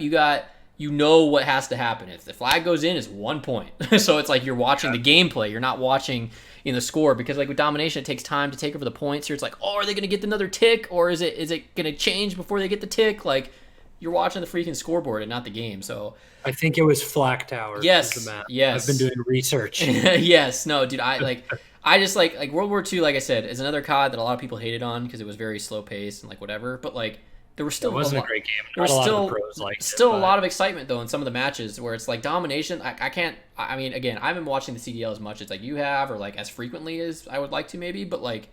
you know what has to happen. If the flag goes in, it's 1 point. So it's like you're watching the gameplay. You're not watching the score, because like with domination, it takes time to take over the points. Here it's like, oh, are they gonna get another tick, or is it gonna change before they get the tick? Like you're watching the freaking scoreboard and not the game. So I think it was Flak Tower. Yes, the map. yes. I've been doing research. Yes, no, dude. I just like World War II. Like I said, is another COD that a lot of people hated on because it was very slow paced and like whatever. But like there was still it wasn't a great game. There was still a lot of excitement though in some of the matches where it's like domination. I can't. I mean, again, I haven't been watching the CDL as much as like you have, or like as frequently as I would like to maybe. But like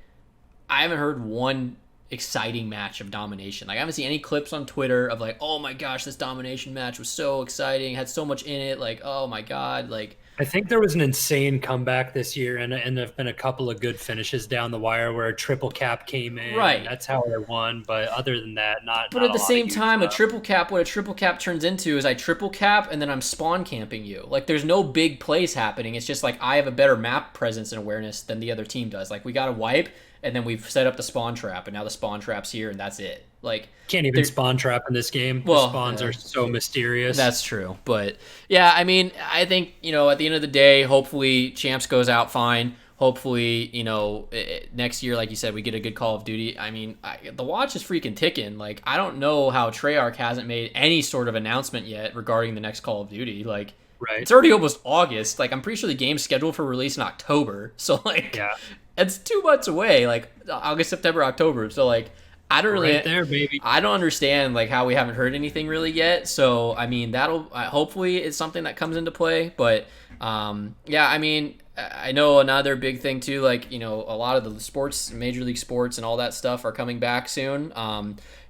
I haven't heard one exciting match of domination. Like I haven't seen any clips on Twitter of like, oh my gosh, this domination match was so exciting, had so much in it, like oh my god. Like I think there was an insane comeback this year, and there've been a couple of good finishes down the wire where a triple cap came in. Right, that's how they won. But other than that, not. But not at the same time, what a triple cap turns into is I triple cap and then I'm spawn camping you. Like there's no big plays happening. It's just like I have a better map presence and awareness than the other team does. Like we got a wipe, and then we've set up the spawn trap, and now the spawn trap's here, and that's it. Like can't even spawn trap in this game. Well, the spawns are so mysterious. That's true. But yeah, I mean, I think, at the end of the day, hopefully Champs goes out fine. Hopefully, next year, like you said, we get a good Call of Duty. I mean, the watch is freaking ticking. Like, I don't know how Treyarch hasn't made any sort of announcement yet regarding the next Call of Duty. Like, right. It's already almost August. Like, I'm pretty sure the game's scheduled for release in October. So, like, it's 2 months away. Like, August, September, October. So, like, I don't really. Right there, baby. I don't understand like how we haven't heard anything really yet. So I mean, that'll hopefully it's something that comes into play. But yeah, I mean, I know another big thing too. Like a lot of the sports, Major League sports, and all that stuff are coming back soon.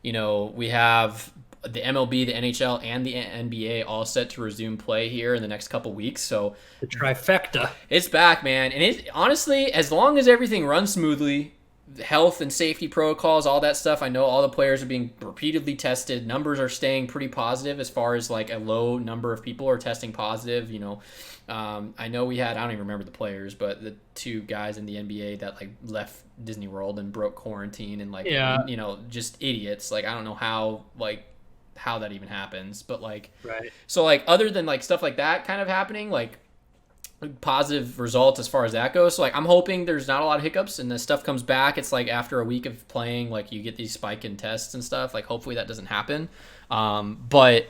We have the MLB, the NHL, and the NBA all set to resume play here in the next couple weeks. So the trifecta, it's back, man. And it honestly, as long as everything runs smoothly. Health and safety protocols, all that stuff. I know all the players are being repeatedly tested. Numbers are staying pretty positive as far as like a low number of people are testing positive. I know we had, I don't even remember the players, but the 2 guys in the NBA that like left Disney World and broke quarantine and like, just idiots. Like, I don't know how that even happens, but like, right. So like other than like stuff like that kind of happening, like, positive results as far as that goes. So like I'm hoping there's not a lot of hiccups and the stuff comes back. It's like after a week of playing, like you get these spike in tests and stuff. Like hopefully that doesn't happen. But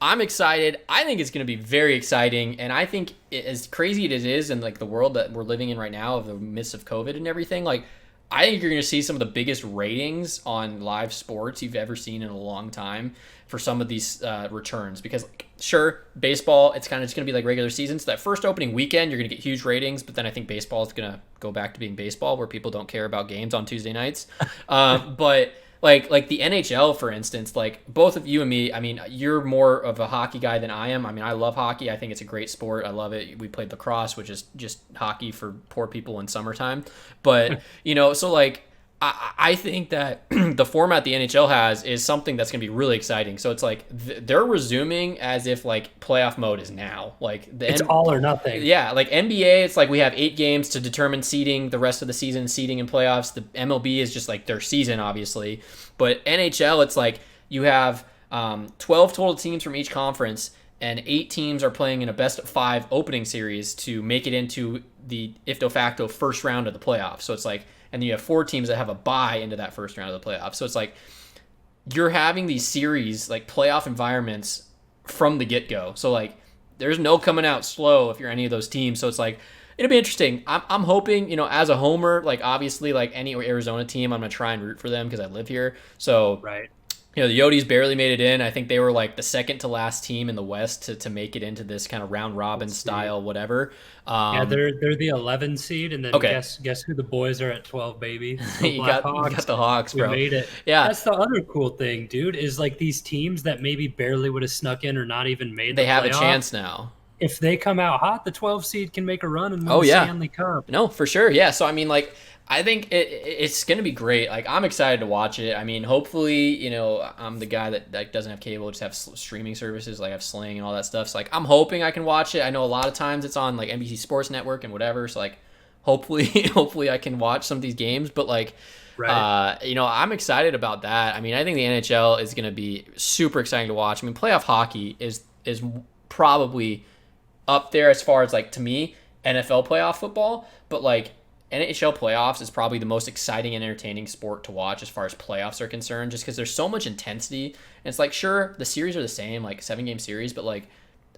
I'm excited. I think it's going to be very exciting. And I think as crazy as it is in like the world that we're living in right now of the midst of COVID and everything, like I think you're going to see some of the biggest ratings on live sports you've ever seen in a long time for some of these returns. Because sure, baseball, it's kind of just going to be like regular season. So that first opening weekend, you're going to get huge ratings. But then I think baseball is going to go back to being baseball where people don't care about games on Tuesday nights. But like the NHL, for instance, like both of you and me, I mean, you're more of a hockey guy than I am. I mean, I love hockey. I think it's a great sport. I love it. We played lacrosse, which is just hockey for poor people in summertime. But, so like, I think that the format the NHL has is something that's going to be really exciting. So it's like they're resuming as if like playoff mode is now. Like it's all or nothing. Yeah, like NBA, it's like we have 8 games to determine seeding the rest of the season, seeding in playoffs. The MLB is just like their season, obviously. But NHL, it's like you have 12 total teams from each conference, and 8 teams are playing in a best of 5 opening series to make it into the if de facto first round of the playoffs. So it's like, and then you have 4 teams that have a bye into that first round of the playoffs. So it's like you're having these series, like playoff environments from the get-go. So like there's no coming out slow if you're any of those teams. So it's like it'll be interesting. I'm hoping, as a homer, like obviously like any Arizona team, I'm going to try and root for them because I live here. So right. The Yodis barely made it in. I think they were like the second to last team in the West to make it into this kind of round robin style, whatever. Yeah, they're the 11 seed, and then guess who the boys are at 12, baby? You got the Hawks, bro. We made it. Yeah, that's the other cool thing, dude. Is like these teams that maybe barely would have snuck in or not even made. They have a chance now. if they come out hot, the 12 seed can make a run and win Oh the yeah, Stanley Cup. no, for sure. Yeah. So I mean, like, I think it's gonna be great. Like, I'm excited to watch it. I mean, hopefully, I'm the guy that like doesn't have cable, just have streaming services, like I have Sling and all that stuff. So like, I'm hoping I can watch it. I know a lot of times it's on like NBC Sports Network and whatever. So like, hopefully, hopefully I can watch some of these games. But like, Right. I'm excited about that. I mean, I think the NHL is gonna be super exciting to watch. I mean, playoff hockey is probably up there as far as like to me NFL playoff football, but like NHL playoffs is probably the most exciting and entertaining sport to watch as far as playoffs are concerned, just because there's so much intensity. And it's like, sure, the series are the same, like 7 game series, but like,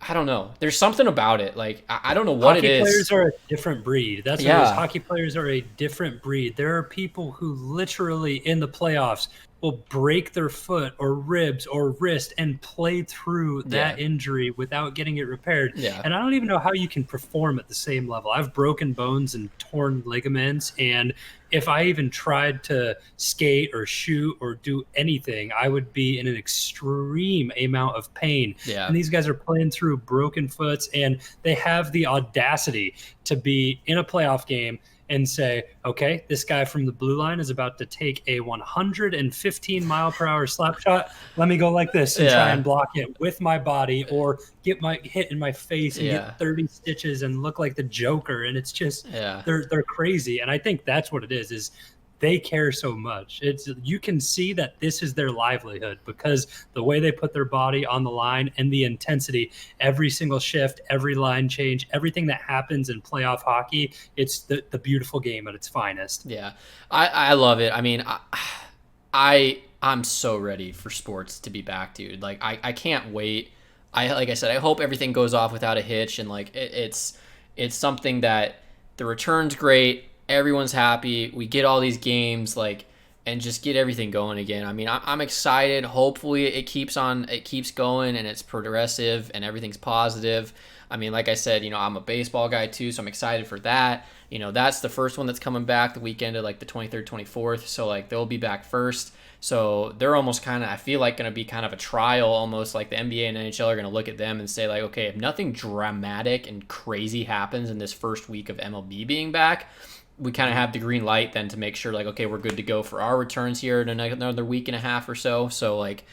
I don't know. There's something about it. Like, I don't know what it Hockey is. players are a different breed. That's what it is. Yeah. Hockey players are a different breed. There are people who literally in the playoffs will break their foot or ribs or wrist and play through Yeah. that injury without getting it repaired. Yeah. And I don't even know how you can perform at the same level. I've broken bones and torn ligaments, and if I even tried to skate or shoot or do anything, I would be in an extreme amount of pain. Yeah. And these guys are playing through broken foots, and they have the audacity to be in a playoff game and say, okay, this guy from the blue line is about to take a 115-mile-per-hour slap shot. Let me go like this and try Yeah. and block it with my body, or get my hit in my face and Yeah. get 30 stitches and look like the Joker. And it's just, Yeah. they're crazy. And I think that's what it is they care so much. It's, you can see that this is their livelihood because the way they put their body on the line and the intensity, every single shift, every line change, everything that happens in playoff hockey, it's the beautiful game at its finest. Yeah. I love it. I mean, I'm so ready for sports to be back, dude. Like, I can't wait. Like I said, I hope everything goes off without a hitch, and like it's something that the return's great, everyone's happy, we get all these games, like, and just get everything going again. I mean, I'm excited. Hopefully it keeps going and it's progressive and everything's positive. I mean, like I said, I'm a baseball guy too, so I'm excited for that. That's the first one that's coming back the weekend of like the 23rd, 24th. So like they'll be back first. So they're almost kind of, I feel like, going to be kind of a trial, almost like the NBA and NHL are going to look at them and say like, okay, if nothing dramatic and crazy happens in this first week of MLB being back, we kind of have the green light then to make sure like, okay, we're good to go for our returns here in another week and a half or so. So like,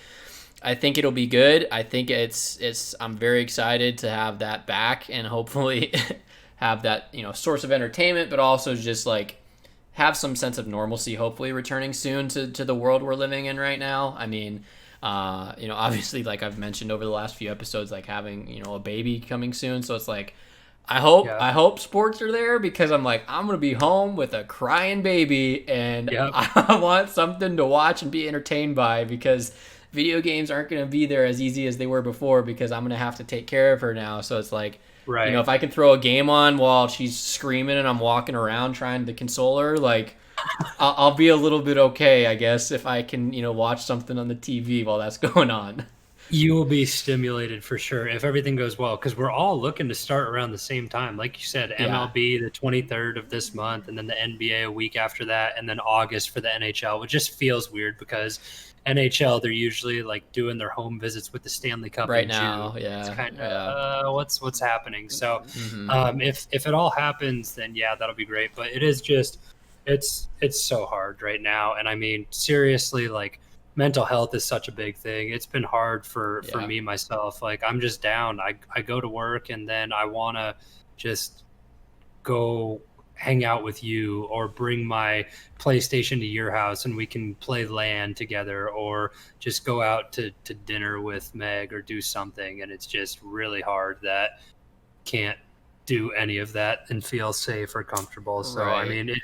I think it'll be good. I think I'm very excited to have that back and hopefully have that, source of entertainment, but also just like have some sense of normalcy, hopefully returning soon to the world we're living in right now. I mean, obviously, like I've mentioned over the last few episodes, like having, a baby coming soon. So it's like, I hope sports are there because I'm like, I'm going to be home with a crying baby and Yep. I want something to watch and be entertained by because video games aren't going to be there as easy as they were before because I'm going to have to take care of her now. So it's like, Right. if I can throw a game on while she's screaming and I'm walking around trying to console her, like I'll be a little bit okay, I guess, if I can, watch something on the TV while that's going on. You will be stimulated for sure if everything goes well, because we're all looking to start around the same time. Like you said, Yeah. MLB the 23rd of this month, and then the NBA a week after that, and then August for the NHL, which just feels weird because NHL, they're usually like doing their home visits with the Stanley Cup Right in now. June. Yeah. It's kind Yeah. of what's happening. So Mhm. if it all happens, then yeah, that'll be great. But it is just it's so hard right now, and I mean seriously, like mental health is such a big thing. It's been hard for Yeah. me myself. Like I'm just down. I go to work and then I want to just go hang out with you or bring my PlayStation to your house and we can play LAN together or just go out to dinner with Meg or do something. And it's just really hard that can't do any of that and feel safe or comfortable. So, I Right. mean,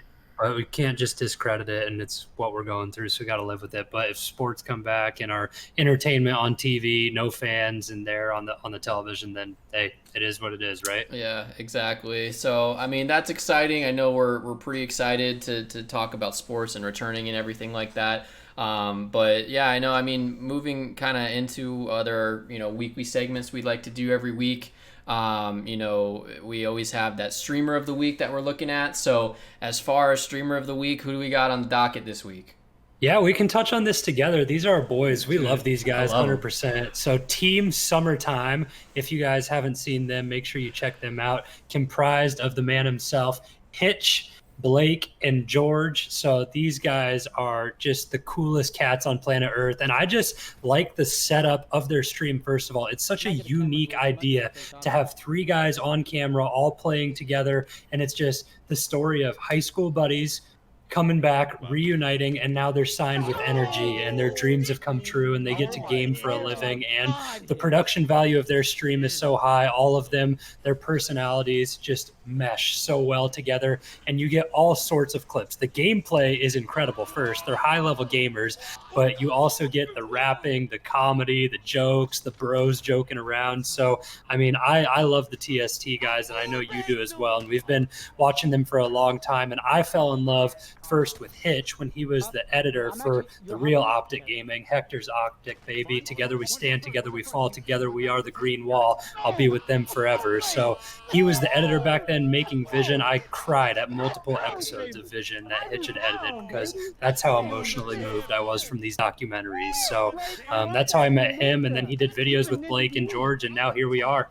but we can't just discredit it, and it's what we're going through, so we got to live with it. But if sports come back and our entertainment on TV, no fans, and they're on the television, then hey, it is what it is, right? Yeah, exactly. So, I mean, that's exciting. I know we're pretty excited to talk about sports and returning and everything like that. But yeah, I know. I mean, moving kind of into other, weekly segments we'd like to do every week. We always have that streamer of the week that we're looking at. So as far as streamer of the week, who do we got on the docket this week? Yeah, we can touch on this together. These are our boys. We love Dude, these I guys love them. 100%. So, Team Summertime, if you guys haven't seen them, make sure you check them out. Comprised of the man himself, Hitch, Blake, and George. So, these guys are just the coolest cats on planet Earth. And I just like the setup of their stream, first of all. It's such a unique idea to have three guys on camera all playing together. And it's just the story of high school buddies coming back, reuniting, and now they're signed with energy and their dreams have come true and they get to game for a living. And the production value of their stream is so high. All of them, their personalities just mesh so well together, and you get all sorts of clips. The gameplay is incredible first. They're high level gamers, but you also get the rapping, the comedy, the jokes, the bros joking around. So, I mean, I love the TST guys, and I know you do as well. And we've been watching them for a long time, and I fell in love first with Hitch when he was the editor for the real Optic Gaming, Hector's Optic, baby. Together we stand, together we fall, together we are the green wall. I'll be with them forever. So he was the editor back then making Vision. I cried at multiple episodes of Vision that Hitch had edited because that's how emotionally moved I was from these documentaries. So that's how I met him. And then he did videos with Blake and George, and now here we are.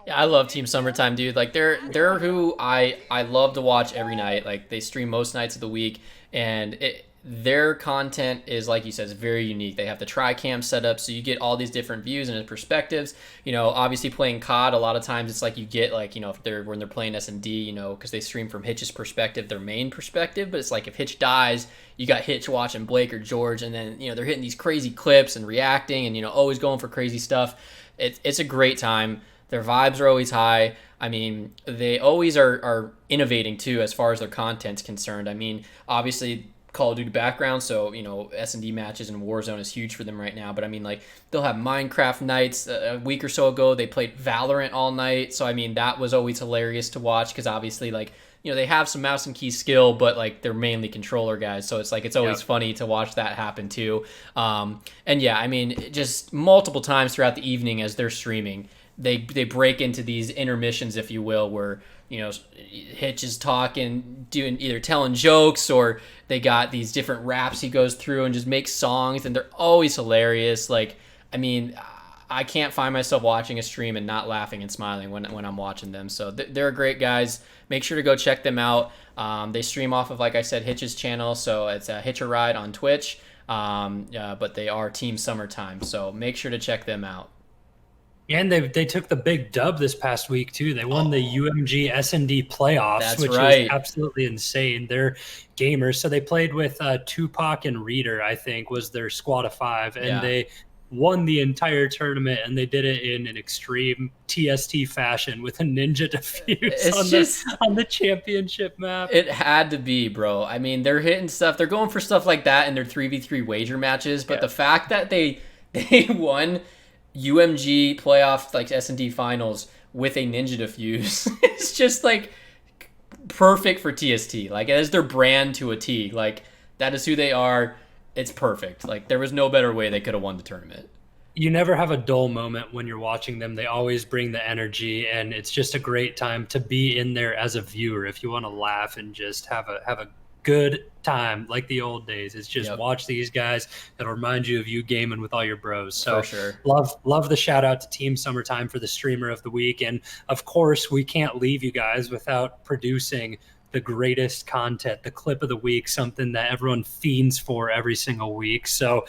Yeah, I love Team Summertime, dude. Like they're who I love to watch every night. Like they stream most nights of the week, and their content is, like you said, is very unique. They have the tri-cam set up, so you get all these different views and perspectives. You know, obviously playing COD, a lot of times it's like you get like, you know, if they're when they're playing S&D, you know, because they stream from Hitch's perspective, their main perspective. But it's like if Hitch dies, you got Hitch watching Blake or George, and then you know they're hitting these crazy clips and reacting, and you know always going for crazy stuff. It's a great time. Their vibes are always high. I mean, they always are innovating too as far as their content's concerned. I mean, obviously Call of Duty background, so you know S&D matches and Warzone is huge for them right now. But I mean, like they'll have Minecraft nights. A week or so ago, they played Valorant all night. So I mean, that was always hilarious to watch because obviously, like you know, they have some mouse and key skill, but like they're mainly controller guys. So it's like it's always funny to watch that happen too. And yeah, I mean, just multiple times throughout the evening as they're streaming, they break into these intermissions, if you will, where you know Hitch is talking, doing either telling jokes or they got these different raps he goes through and just makes songs, and they're always hilarious. Like, I mean, I can't find myself watching a stream and not laughing and smiling when I'm watching them. So they're great guys. Make sure to go check them out. They stream off of, like I said, Hitch's channel, so it's a Hitch a Ride on Twitch. But they are Team Summertime, so make sure to check them out. And they took the big dub this past week too. They won the UMG S&D playoffs, which right. was absolutely insane. They're gamers, so they played with Tupac and Reader, I think, was their squad of five, and they won the entire tournament, and they did it in an extreme TST fashion with a ninja defuse on the championship map. It had to be, bro. I mean, they're hitting stuff. They're going for stuff like that in their 3v3 wager matches, but the fact that they won UMG playoff like S&D finals with a ninja defuse it's just like perfect for TST. Like that is their brand to a T. Like that is who they are. It's perfect. Like there was no better way they could have won the tournament. You never have a dull moment when you're watching them. They always bring the energy, and it's just a great time to be in there as a viewer if you want to laugh and just have a good time like the old days. It's just watch these guys. It'll remind you of you gaming with all your bros. So for sure. love the shout out to Team Summertime for the streamer of the week. And of course, we can't leave you guys without producing the greatest content, the clip of the week, something that everyone fiends for every single week. So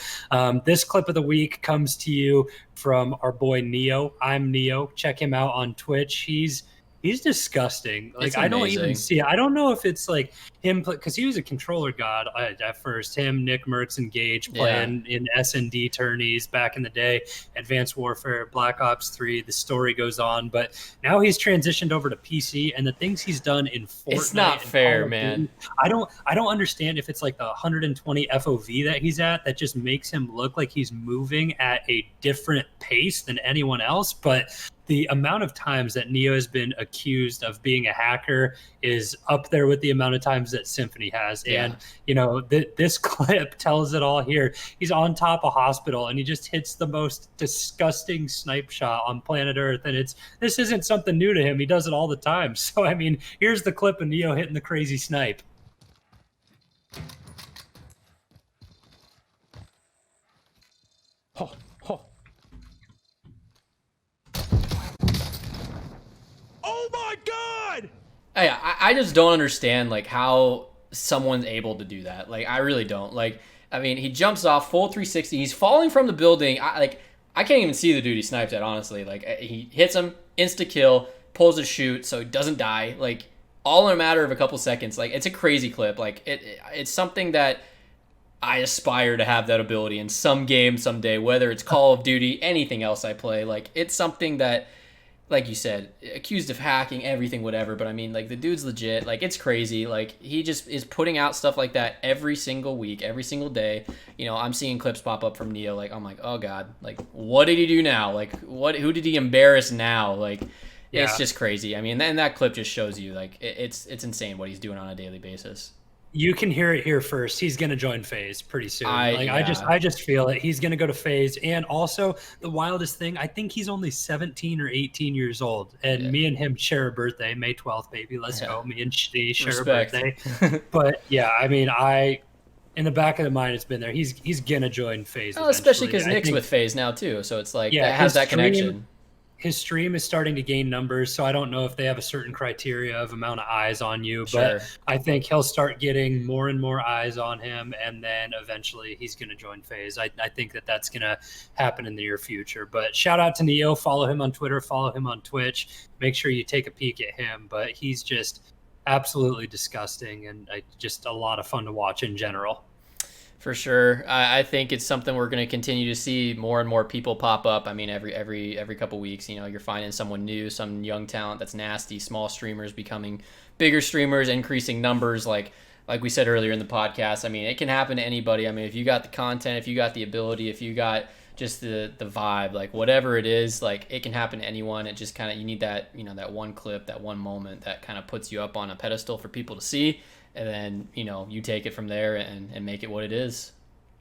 this clip of the week comes to you from our boy Neo. I'm Neo. Check him out on Twitch. He's disgusting. Like I don't even see it. I don't know if it's like him because he was a controller god at first. Him, Nick Merckx, and Gage playing in S&D tourneys back in the day, Advanced Warfare, Black Ops 3. The story goes on, but now he's transitioned over to PC, and the things he's done in Fortnite. It's not fair, man. I don't understand if it's like the 120 FOV that he's at that just makes him look like he's moving at a different pace than anyone else, but the amount of times that Neo has been accused of being a hacker is up there with the amount of times that Symphony has. And, you know, this clip tells it all here. He's on top of hospital and he just hits the most disgusting snipe shot on planet Earth. And this isn't something new to him. He does it all the time. So, I mean, here's the clip of Neo hitting the crazy snipe. Oh, oh. Oh my God! Hey, I just don't understand like how someone's able to do that. Like I really don't. Like I mean, he jumps off full 360. He's falling from the building. I can't even see the dude he sniped at. Honestly, like he hits him, insta kill, pulls a shoot, so he doesn't die. Like all in a matter of a couple seconds. Like it's a crazy clip. Like it's something that I aspire to have that ability in some game someday. Whether it's Call of Duty, anything else I play. Like it's something that, like you said, accused of hacking, everything, whatever. But I mean, like the dude's legit. Like it's crazy. Like he just is putting out stuff like that every single week, every single day. You know, I'm seeing clips pop up from Neo. Like I'm like, oh god, like what did he do now? Like what? Who did he embarrass now? Like it's just crazy. I mean, and that clip just shows you like it's insane what he's doing on a daily basis. You can hear it here first. He's going to join FaZe pretty soon. I just feel it. He's going to go to FaZe. And also the wildest thing, I think he's only 17 or 18 years old. And me and him share a birthday, May 12th, baby. Let's go. Me and Shadi share a birthday. But yeah, I mean, in the back of the mind, it's been there. He's going to join FaZe. Oh, especially because Nick's with FaZe now too. So it's like, that has that connection. His stream is starting to gain numbers, so I don't know if they have a certain criteria of amount of eyes on you, but I think he'll start getting more and more eyes on him, and then eventually he's going to join FaZe. I think that's going to happen in the near future. But shout out to Neo. Follow him on Twitter. Follow him on Twitch. Make sure you take a peek at him. But he's just absolutely disgusting and just a lot of fun to watch in general. For sure. I think it's something we're going to continue to see more and more people pop up. I mean, every couple weeks, you know, you're finding someone new, some young talent that's nasty, small streamers becoming bigger streamers, increasing numbers like we said earlier in the podcast. I mean, it can happen to anybody. I mean, if you got the content, if you got the ability, if you got just the vibe, like whatever it is, like it can happen to anyone. It just kind of, you need that, you know, that one clip, that one moment that kind of puts you up on a pedestal for people to see. And then, you know, you take it from there and make it what it is.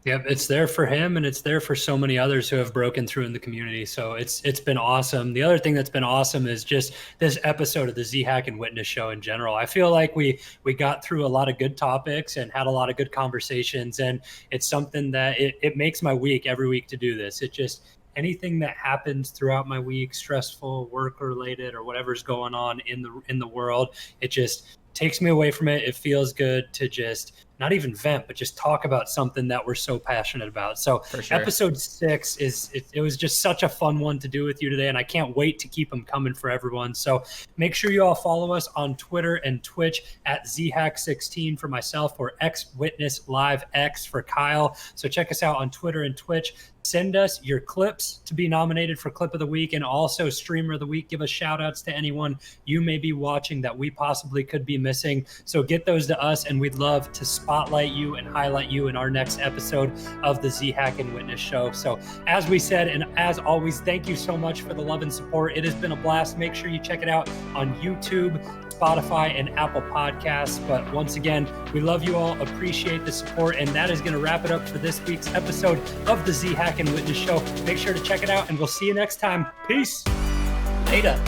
Yep, it's there for him, and it's there for so many others who have broken through in the community. So it's been awesome. The other thing that's been awesome is just this episode of the Z-Hack and Witness show in general. I feel like we got through a lot of good topics and had a lot of good conversations, and it's something that it makes my week every week to do this. It just, anything that happens throughout my week, stressful, work related, or whatever's going on in the world, it just takes me away from it. It feels good to just not even vent, but just talk about something that we're so passionate about. So episode 6 it was just such a fun one to do with you today, and I can't wait to keep them coming for everyone. So make sure you all follow us on Twitter and Twitch at ZHack16 for myself, or XWitnessLiveX for Kyle. So check us out on Twitter and Twitch. Send us your clips to be nominated for Clip of the Week, and also Streamer of the Week. Give us shout outs to anyone you may be watching that we possibly could be missing. So get those to us, and we'd love to spotlight you and highlight you in our next episode of the Z-Hack and Witness show. So as we said, and as always, thank you so much for the love and support. It has been a blast. Make sure you check it out on YouTube, Spotify, and Apple Podcasts. But once again, we love you all, appreciate the support, and that is going to wrap it up for this week's episode of the Z-Hack and Witness show. Make sure to check it out, and we'll see you next time. Peace. Later.